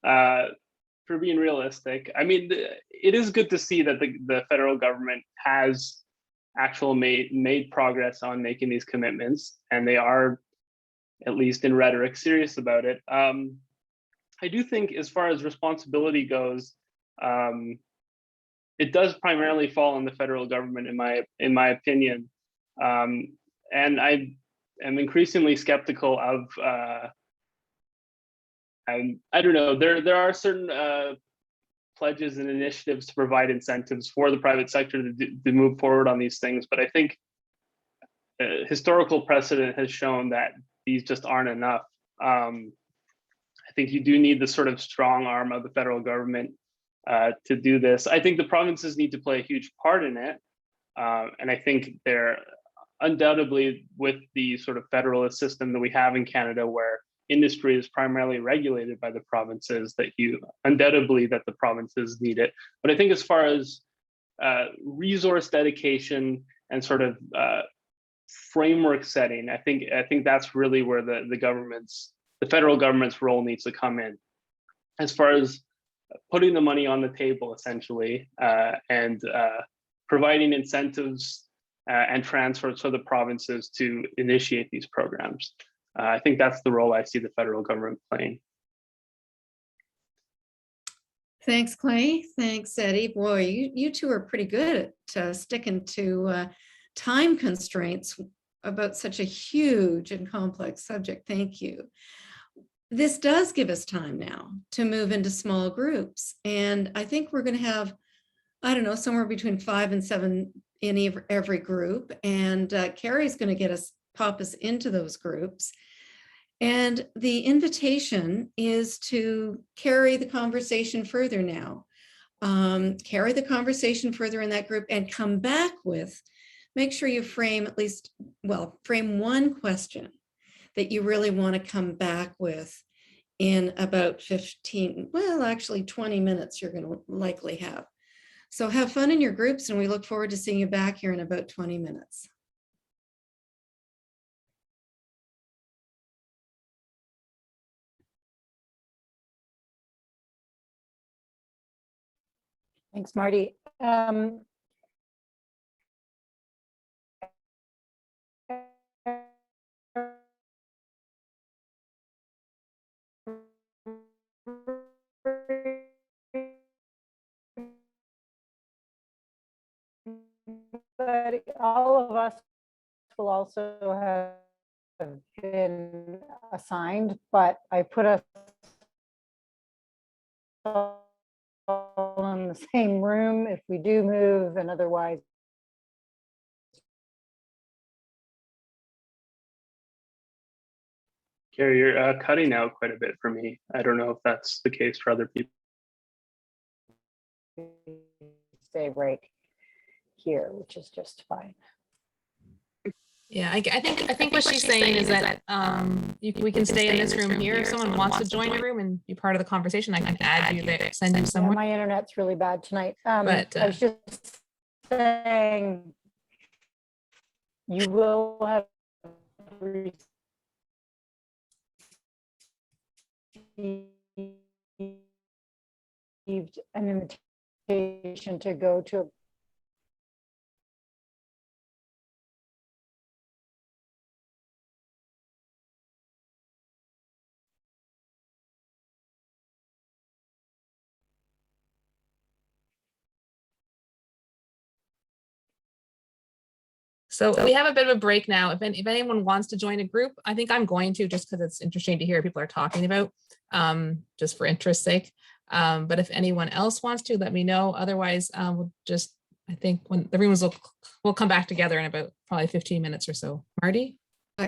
for being realistic, I mean, it is good to see that the federal government has made progress on making these commitments, and they are, at least in rhetoric, serious about it. I do think as far as responsibility goes, it does primarily fall on the federal government, in my opinion. And I am increasingly skeptical of, I don't know, there are certain pledges and initiatives to provide incentives for the private sector to move forward on these things. But I think historical precedent has shown that these just aren't enough. I think you do need the sort of strong arm of the federal government to do this. I think the provinces need to play a huge part in it. And I think they're undoubtedly, with the sort of federalist system that we have in Canada, where industry is primarily regulated by the provinces, that undoubtedly that the provinces need it. But I think as far as resource dedication and sort of framework setting, I think that's really where the federal government's role needs to come in, as far as putting the money on the table, essentially, and providing incentives and transfers for the provinces to initiate these programs. I think that's the role I see the federal government playing. Thanks, Clay. Thanks, Eddy. Boy, you two are pretty good at sticking to time constraints about such a huge and complex subject. Thank you. This does give us time now to move into small groups. And I think we're going to have, I don't know, somewhere between 5 and 7 in every group. And Karri's going to pop us into those groups. And the invitation is to carry the conversation further now. Carry the conversation further in that group and come back with, make sure you frame frame one question that you really want to come back with in about 15, well, actually 20 minutes you're going to likely have. So have fun in your groups, and we look forward to seeing you back here in about 20 minutes. Thanks, Marty. But all of us will also have been assigned, but I put us all in the same room if we do move, and otherwise Karri, you're cutting out quite a bit for me. I don't know if that's the case for other people. stay right here, which is just fine. Yeah, I think what she's saying is that we can stay in this room here. If someone wants to join the room and be part of the conversation, I can add you there, send you Yeah, somewhere. my internet's really bad tonight. But, I was just saying, you will have received an invitation to go to a So we have a bit of a break now. If anyone wants to join a group, I think I'm going to, just because it's interesting to hear what people are talking about, just for interest's sake. But if anyone else wants to, let me know. Otherwise, we'll just, I think when the rooms will come back together in about probably 15 minutes or so. Mardi?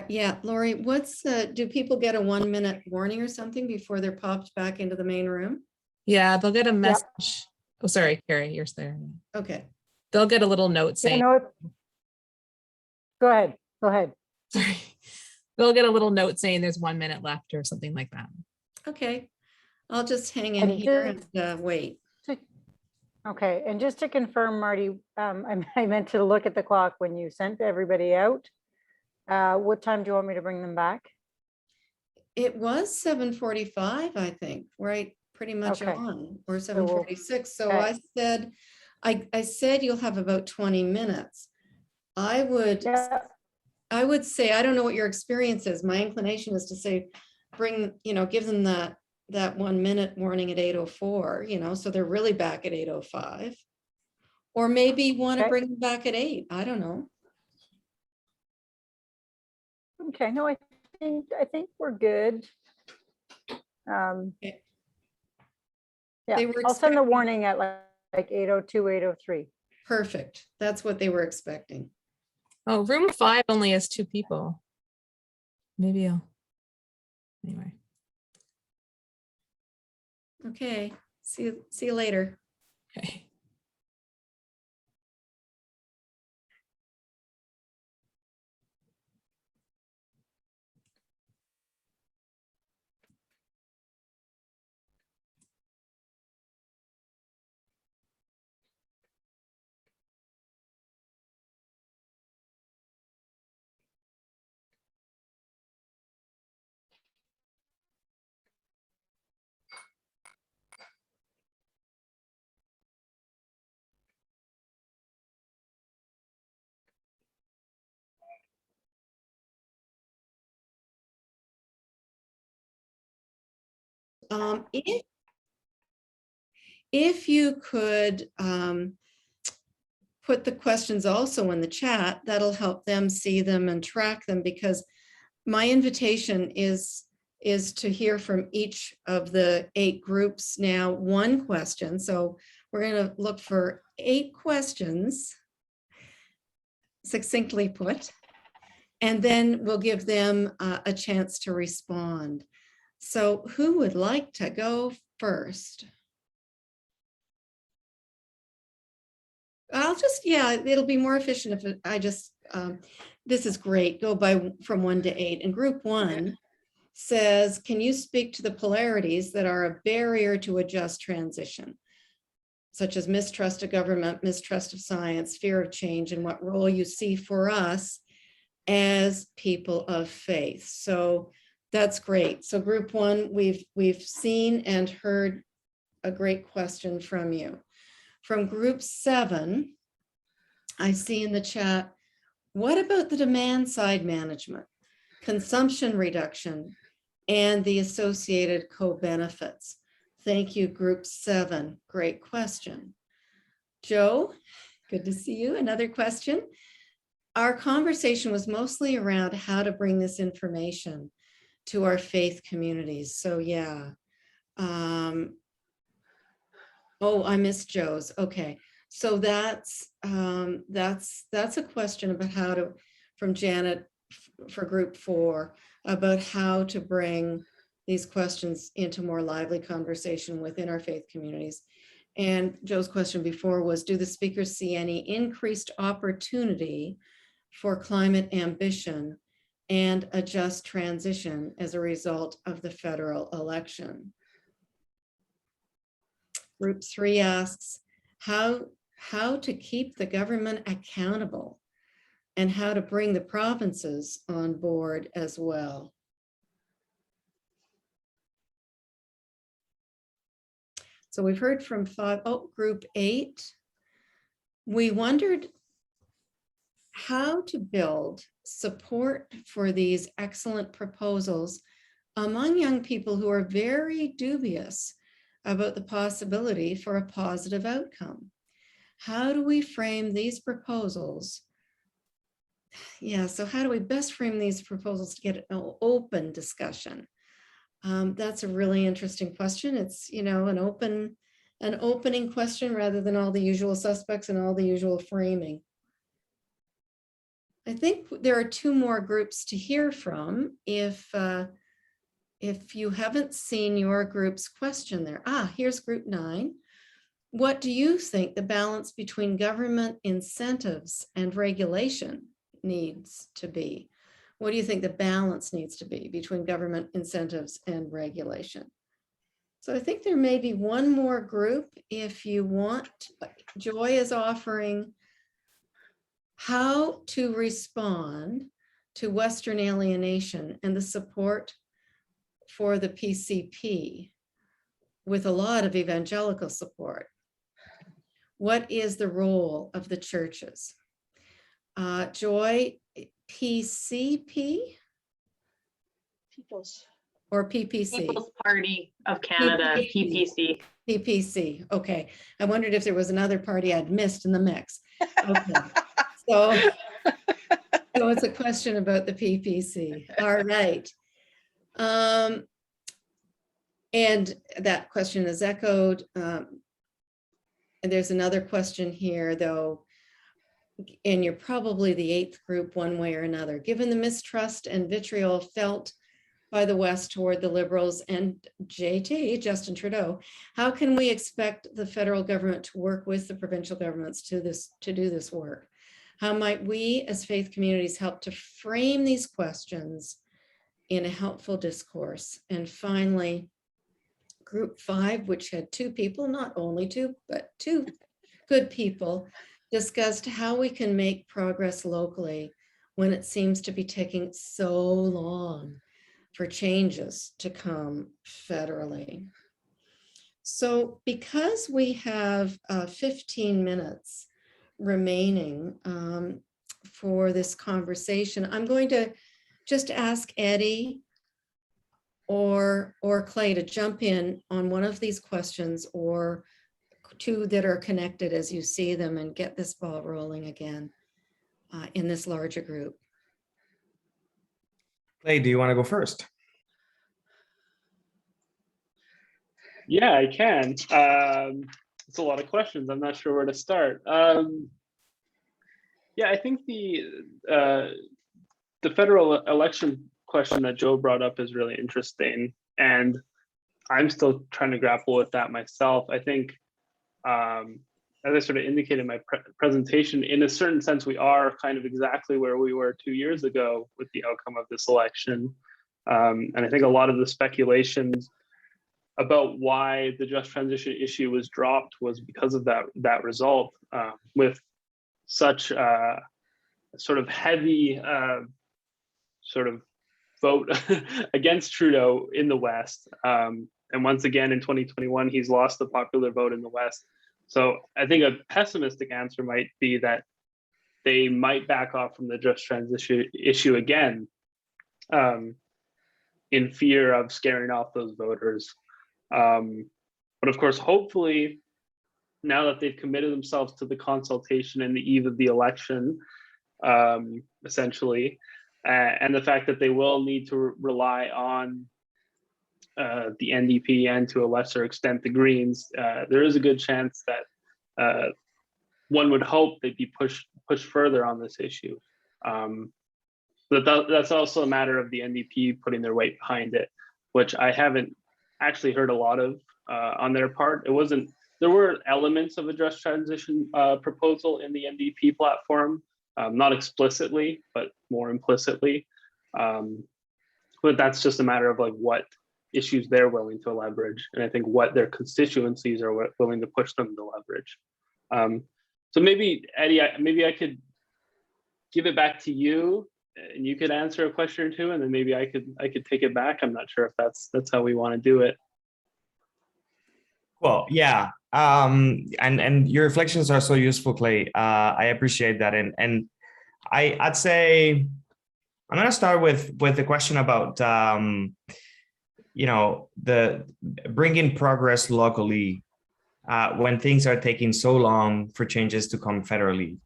Yeah, Lori, do people get a 1 minute warning or something before they're popped back into the main room? Yeah, they'll get a message. Oh, sorry, Karri, you're there. Okay. They'll get a little note saying, go ahead, go ahead. sorry, they'll get a little note saying there's 1 minute left or something like that. Okay. I'll just hang in here and wait. Okay, and just to confirm, Mardi, I meant to look at the clock when you sent everybody out. What time do you want me to bring them back? It was 7:45, I think, right? Pretty much Okay. on, or 7:46. So okay. I said you'll have about 20 minutes. I would say, I don't know what your experience is. My inclination is to say, give them that 1 minute warning at 8:04, so they're really back at 8:05. Or maybe want to bring them back at 8. I don't know. Okay, no, I think we're good. Okay. Yeah, I'll send the warning at like 8:02, 8:03. Perfect. That's what they were expecting. Oh, room 5 only has 2 people. Maybe anyway. Okay. See you later. Okay. If you could put the questions also in the chat, that'll help them see them and track them, because my invitation is to hear from each of the 8 groups now 1 question. So we're going to look for 8 questions, succinctly put, and then we'll give them a chance to respond. So who would like to go first? It'll be more efficient if I just, this is great, go from 1 to 8. And group 1 says, can you speak to the polarities that are a barrier to a just transition, such as mistrust of government, mistrust of science, fear of change, and what role you see for us as people of faith? So that's great. So group 1, we've seen and heard a great question from you. From group 7, I see in the chat, what about the demand side management, consumption reduction, and the associated co-benefits? Thank you, group 7. Great question. Joe, good to see you. Another question. our conversation was mostly around how to bring this information to our faith communities. So yeah. Oh, I missed Joe's. Okay. So that's a question about how to, from Janet for group 4, about how to bring these questions into more lively conversation within our faith communities. And Joe's question before was, do the speakers see any increased opportunity for climate ambition and a just transition as a result of the federal election? Group 3 asks, how to keep the government accountable and how to bring the provinces on board as well. So we've heard from group 8. We wondered how to build support for these excellent proposals among young people who are very dubious about the possibility for a positive outcome. How do we frame these proposals? Yeah, so how do we best frame these proposals to get an open discussion? That's a really interesting question. It's, you know, an opening question rather than all the usual suspects and all the usual framing. I think there are 2 more groups to hear from. If you haven't seen your group's question there, here's group 9. What do you think the balance between government incentives and regulation needs to be? What do you think the balance needs to be between government incentives and regulation? So I think there may be one more group if you want. Joy is offering how to respond to Western alienation and the support for the PCP with a lot of evangelical support. What is the role of the churches? Joy, PCP? People's Or PPC? People's Party of Canada, PPC. PPC, okay. I wondered if there was another party I'd missed in the mix. Okay. So it's a question about the PPC. All right. And that question is echoed. And there's another question here, though, and you're probably the 8th group one way or another. Given the mistrust and vitriol felt by the West toward the Liberals and JT, Justin Trudeau, how can we expect the federal government to work with the provincial governments to do this work? How might we as faith communities help to frame these questions in a helpful discourse? And finally, group 5, which had 2 people, not only 2, but 2 good people, discussed how we can make progress locally when it seems to be taking so long for changes to come federally. So because we have 15 minutes remaining for this conversation, I'm going to just ask Eddy or Clay to jump in on one of these questions or 2 that are connected as you see them and get this ball rolling again in this larger group. Clay, do you want to go first? Yeah, I can. It's a lot of questions. I'm not sure where to start. Yeah, I think the federal election question that Joe brought up is really interesting, and I'm still trying to grapple with that myself. I think, as I sort of indicated in my presentation, in a certain sense, we are kind of exactly where we were 2 years ago with the outcome of this election. And I think a lot of the speculations about why the just transition issue was dropped was because of that result, with such sort of heavy sort of vote against Trudeau in the West. And once again, in 2021, he's lost the popular vote in the West. So I think a pessimistic answer might be that they might back off from the just transition issue again, in fear of scaring off those voters. But of course, hopefully, now that they've committed themselves to the consultation and the eve of the election, essentially, and the fact that they will need to rely on the NDP and to a lesser extent the Greens, there is a good chance that one would hope they'd be pushed further on this issue. But that's also a matter of the NDP putting their weight behind it, which I haven't actually heard a lot of on their part. It wasn't. There were elements of a just transition proposal in the NDP platform, not explicitly, but more implicitly. But that's just a matter of like what issues they're willing to leverage, and I think what their constituencies are willing to push them to leverage. So maybe Eddy, maybe I could give it back to you, and you could answer a question or two, and then maybe I could take it back. I'm not sure if that's how we want to do it. Well, yeah, and your reflections are so useful, Clay. I appreciate that, and I'd say I'm going to start with the question about the bringing progress locally when things are taking so long for changes to come federally.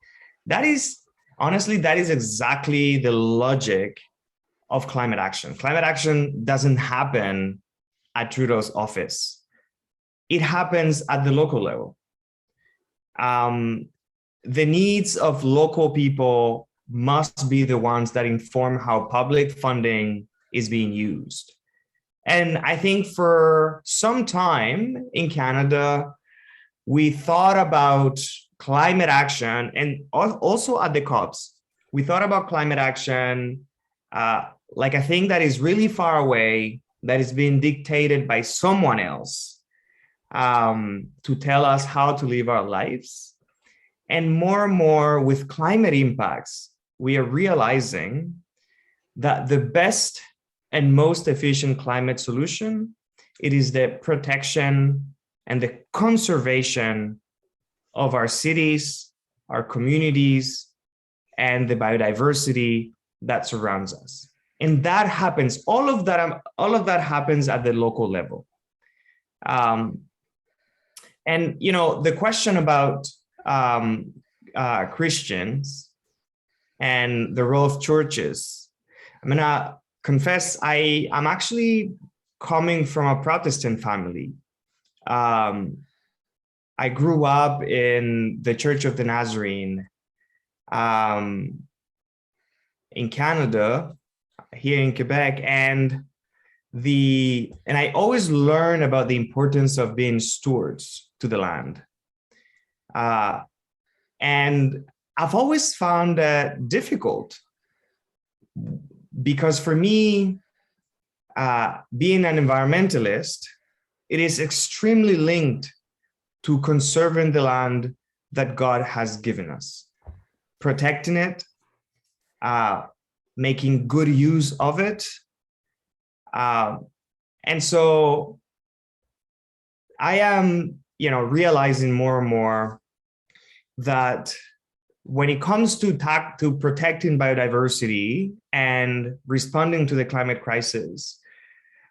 That is exactly the logic of climate action. Climate action doesn't happen at Trudeau's office. It happens at the local level. The needs of local people must be the ones that inform how public funding is being used. And I think for some time in Canada, we thought about climate action, and also at the COPs, we thought about climate action like a thing that is really far away, that is being dictated by someone else to tell us how to live our lives. And more with climate impacts, we are realizing that the best and most efficient climate solution, it is the protection and the conservation of our cities, our communities, and the biodiversity that surrounds us. And that happens, all of that happens at the local level. And the question about Christians and the role of churches, I'm gonna confess I'm actually coming from a Protestant family. I grew up in the Church of the Nazarene in Canada, here in Quebec, and I always learn about the importance of being stewards to the land. And I've always found that difficult, because for me, being an environmentalist, it is extremely linked to conserving the land that God has given us, protecting it, making good use of it. And so I am, realizing more and more that when it comes to protecting biodiversity and responding to the climate crisis,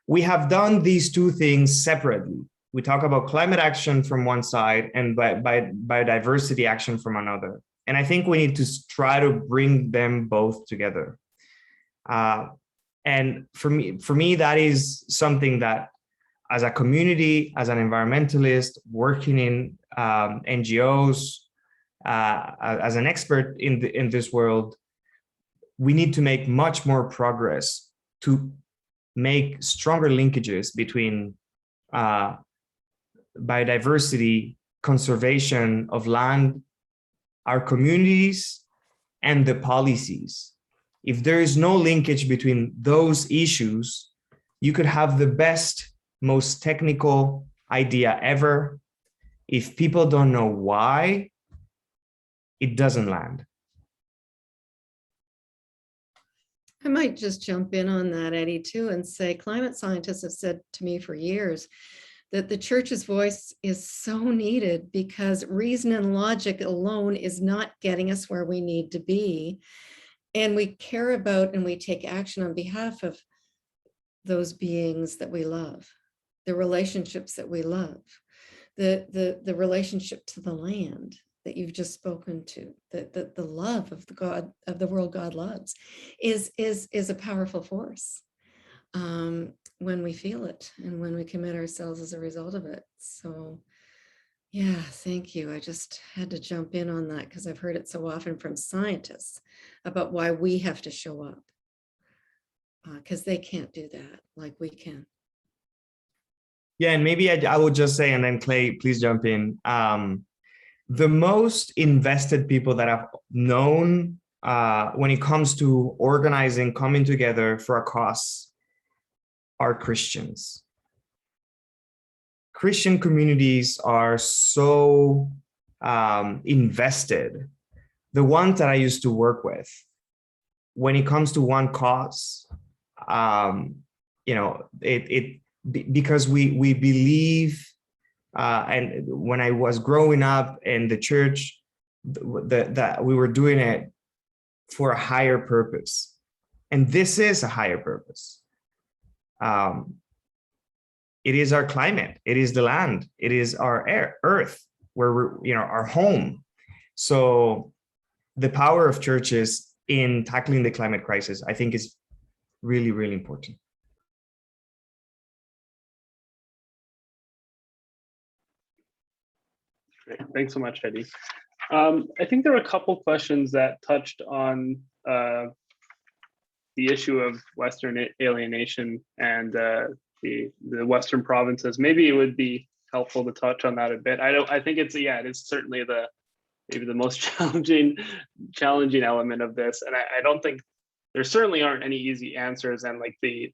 we have done these two things separately. We talk about climate action from one side and biodiversity action from another. And I think we need to try to bring them both together. And for me, that is something that, as a community, as an environmentalist working in NGOs, as an expert in this world, we need to make much more progress to make stronger linkages between biodiversity, conservation of land, our communities, and the policies. If there is no linkage between those issues, you could have the best, most technical idea ever. If people don't know why, it doesn't land. I might just jump in on that, Eddy, too, and say climate scientists have said to me for years that the church's voice is so needed, because reason and logic alone is not getting us where we need to be. And we care about and we take action on behalf of those beings that we love, the relationships that we love, the relationship to the land. that you've just spoken to, the love of the God of the world God loves, is a powerful force when we feel it and when we commit ourselves as a result of it. So yeah, thank you. I just had to jump in on that because I've heard it so often from scientists about why we have to show up, because they can't do that like we can. Yeah, and maybe I would just say, and then Clay, please jump in. The most invested people that I've known when it comes to organizing, coming together for a cause are Christians. Christian communities are so invested. The ones that I used to work with, when it comes to one cause, because we believe, and when I was growing up in the church, that we were doing it for a higher purpose, and this is a higher purpose. It is our climate, it is the land, it is our earth, where we're, our home. So the power of churches in tackling the climate crisis, I think, is really, really important. Great. Thanks so much, Eddy. I think there were a couple questions that touched on the issue of Western alienation and the Western provinces. Maybe it would be helpful to touch on that a bit. I think it's certainly maybe the most challenging element of this, and I don't think there certainly aren't any easy answers. And like the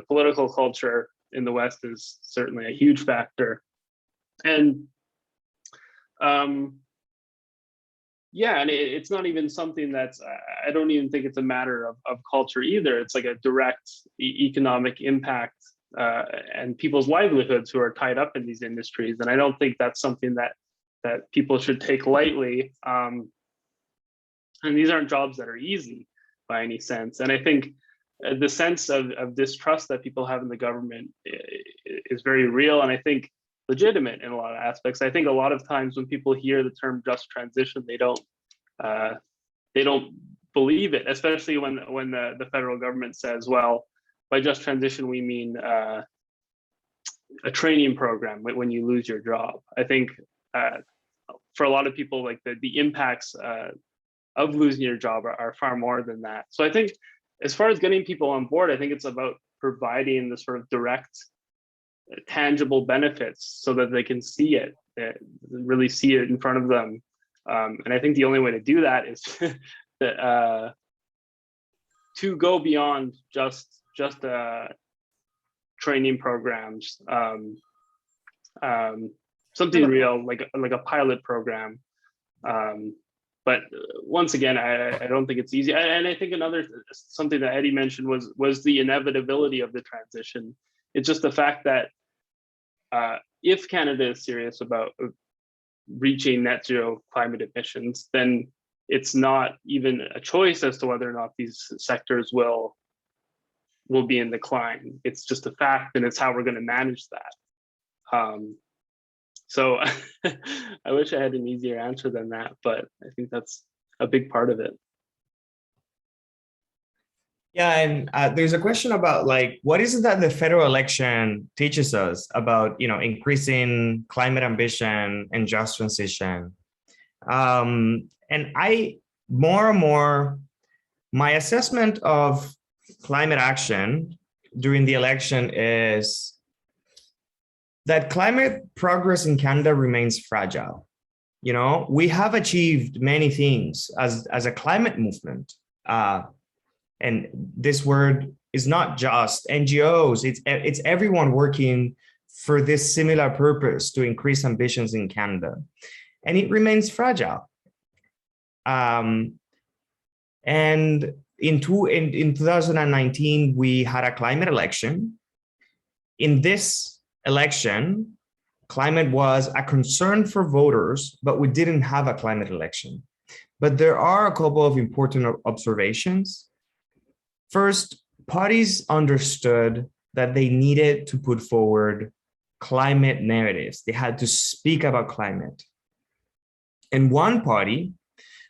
political culture in the West is certainly a huge factor. And and it's not even something that's, I don't even think it's a matter of culture either. It's like a direct economic impact and people's livelihoods who are tied up in these industries. And I don't think that's something that people should take lightly. And these aren't jobs that are easy by any sense. And I think the sense of distrust that people have in the government is very real, and I think legitimate in a lot of aspects. I think a lot of times when people hear the term just transition, they don't believe it, especially when the federal government says, well, by just transition we mean a training program when you lose your job. I think for a lot of people, like the impacts of losing your job are far more than that. So I think as far as getting people on board, I think it's about providing the sort of direct, tangible benefits so that they can see it, really see it in front of them. And I think the only way to do that is to go beyond just training programs, something real, like a pilot program. But once again, I don't think it's easy. And I think something that Eddy mentioned was the inevitability of the transition. It's just the fact that if Canada is serious about reaching net zero climate emissions, then it's not even a choice as to whether or not these sectors will be in decline. It's just a fact, and it's how we're going to manage that. So I wish I had an easier answer than that, but I think that's a big part of it. Yeah, and there's a question about what is it that the federal election teaches us about, increasing climate ambition and just transition. And more and more, my assessment of climate action during the election is that climate progress in Canada remains fragile. We have achieved many things as a climate movement. And this word is not just NGOs, it's everyone working for this similar purpose to increase ambitions in Canada. And it remains fragile. And in 2019, we had a climate election. In this election, climate was a concern for voters, but we didn't have a climate election. But there are a couple of important observations. First, parties understood that they needed to put forward climate narratives. They had to speak about climate. And one party,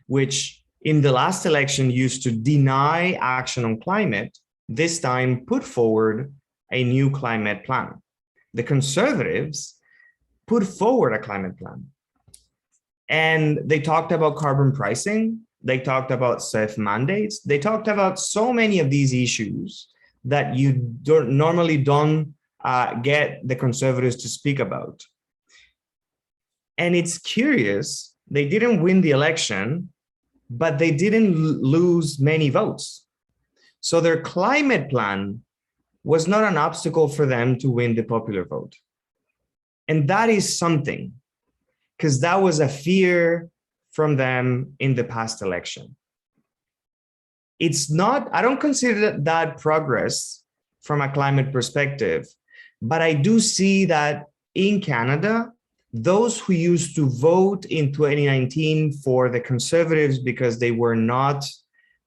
which in the last election used to deny action on climate, this time put forward a new climate plan. The Conservatives put forward a climate plan. And they talked about carbon pricing. They talked about self-mandates. They talked about so many of these issues that you normally don't get the Conservatives to speak about. And it's curious, they didn't win the election, but they didn't lose many votes. So their climate plan was not an obstacle for them to win the popular vote. And that is something, because that was a fear from them in the past election. It's not, I don't consider that progress from a climate perspective, but I do see that in Canada, those who used to vote in 2019 for the Conservatives because they were not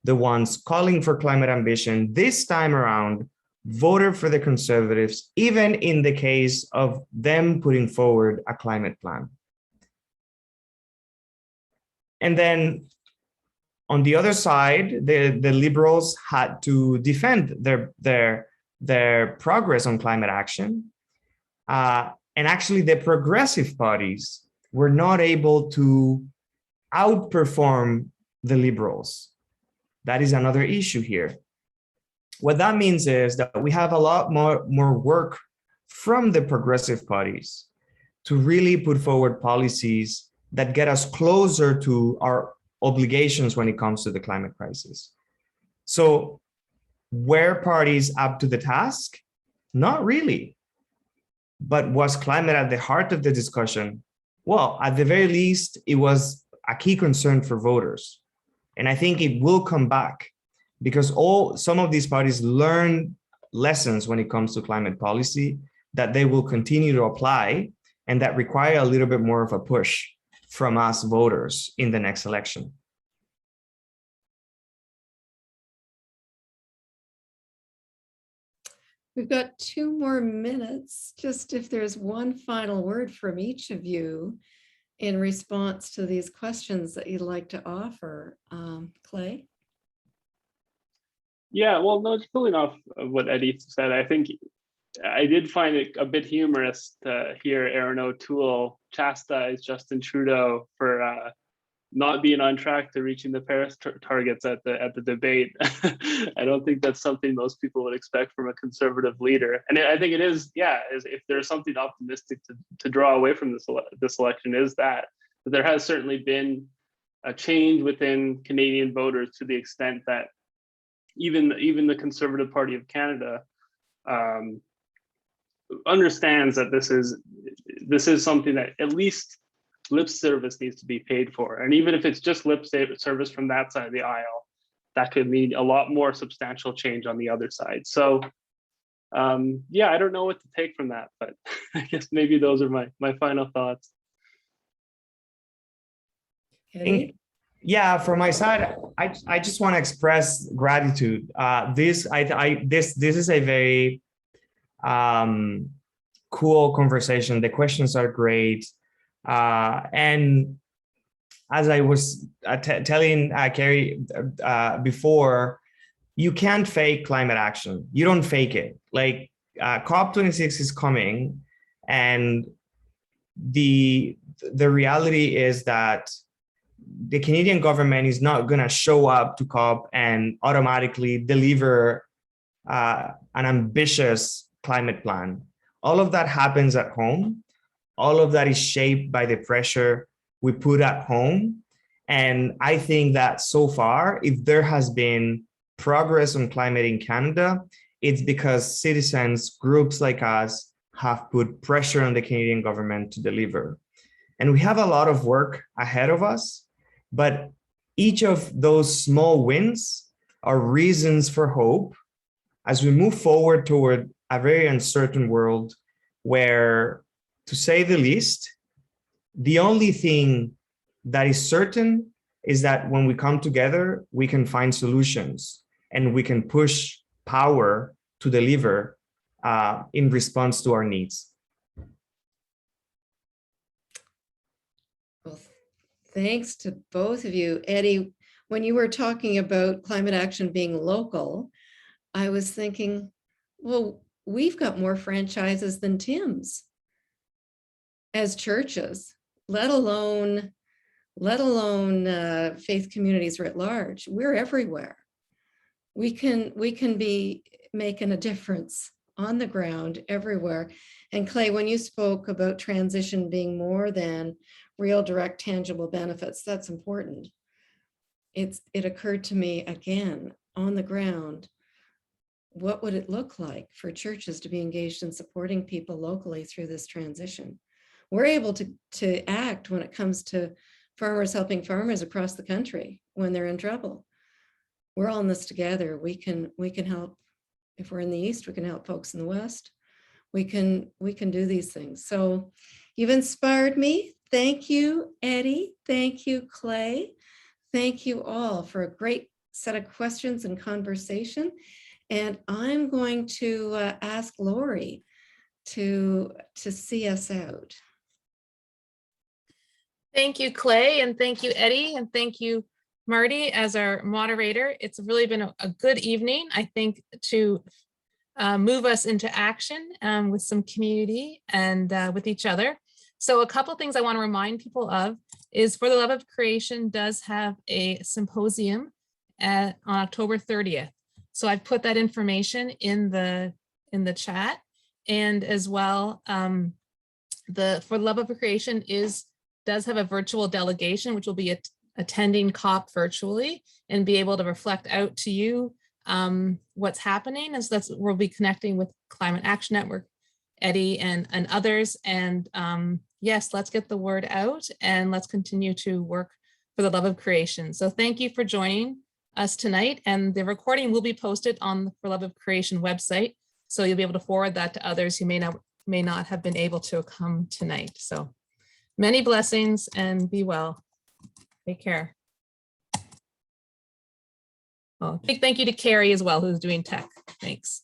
the ones calling for climate ambition, this time around voted for the Conservatives, even in the case of them putting forward a climate plan. And then on the other side, the Liberals had to defend their progress on climate action. And actually the progressive parties were not able to outperform the Liberals. That is another issue here. What that means is that we have a lot more work from the progressive parties to really put forward policies that get us closer to our obligations when it comes to the climate crisis. So were parties up to the task? Not really. But was climate at the heart of the discussion? Well, at the very least, it was a key concern for voters. And I think it will come back because some of these parties learn lessons when it comes to climate policy that they will continue to apply and that require a little bit more of a push from us voters in the next election. We've got 2 more minutes. Just if there's one final word from each of you in response to these questions that you'd like to offer. Clay? Yeah, well, no, it's pulling off of what Eddy said. I think I did find it a bit humorous to hear Erin O'Toole chastise Justin Trudeau for not being on track to reaching the Paris targets at the debate. I don't think that's something most people would expect from a conservative leader. And I think it is, yeah, if there's something optimistic to draw away from this election is that there has certainly been a change within Canadian voters to the extent that even the Conservative Party of Canada understands that this is something that at least lip service needs to be paid for. And even if it's just lip service from that side of the aisle, that could mean a lot more substantial change on the other side. So yeah, I don't know what to take from that, but I guess maybe those are my final thoughts. Yeah, from my side, I just want to express gratitude. This is a very cool conversation. The questions are great. And as I was telling Karri before, you can't fake climate action. You don't fake it. Like COP26 is coming, and the reality is that the Canadian government is not going to show up to COP and automatically deliver an ambitious climate plan. All of that happens at home. All of that is shaped by the pressure we put at home. And I think that so far, if there has been progress on climate in Canada, it's because citizens, groups like us, have put pressure on the Canadian government to deliver. And we have a lot of work ahead of us, but each of those small wins are reasons for hope as we move forward toward a very uncertain world where, to say the least, the only thing that is certain is that when we come together, we can find solutions and we can push power to deliver in response to our needs. Well, Thanks to both of you. Eddy, when you were talking about climate action being local, I was thinking, well, we've got more franchises than Tim's as churches, let alone faith communities writ large. We're everywhere. We can be making a difference on the ground everywhere. And Clay, when you spoke about transition being more than real, direct, tangible benefits, that's important. It occurred to me again, on the ground, what would it look like for churches to be engaged in supporting people locally through this transition? We're able to act when it comes to farmers helping farmers across the country when they're in trouble. We're all in this together. We can help. If we're in the East, we can help folks in the West. We can do these things. So you've inspired me. Thank you, Eddy. Thank you, Clay. Thank you all for a great set of questions and conversation. And I'm going to ask Lori to see us out. Thank you, Clay, and thank you, Eddy, and thank you, Mardi, as our moderator. It's really been a good evening, I think, to move us into action with some community and with each other. So a couple things I want to remind people of is For the Love of Creation does have a symposium on October 30th. So I've put that information in the chat, and as well, For the Love of Creation does have a virtual delegation, which will be attending COP virtually and be able to reflect out to you what's happening. And so we'll be connecting with Climate Action Network, Eddy, and others. And yes, let's get the word out and let's continue to work for the love of creation. So thank you for joining us tonight. And the recording will be posted on the For Love of Creation website. So you'll be able to forward that to others who may not have been able to come tonight. So many blessings and be well. Take care. Oh, big thank you to Karri as well, who's doing tech. Thanks.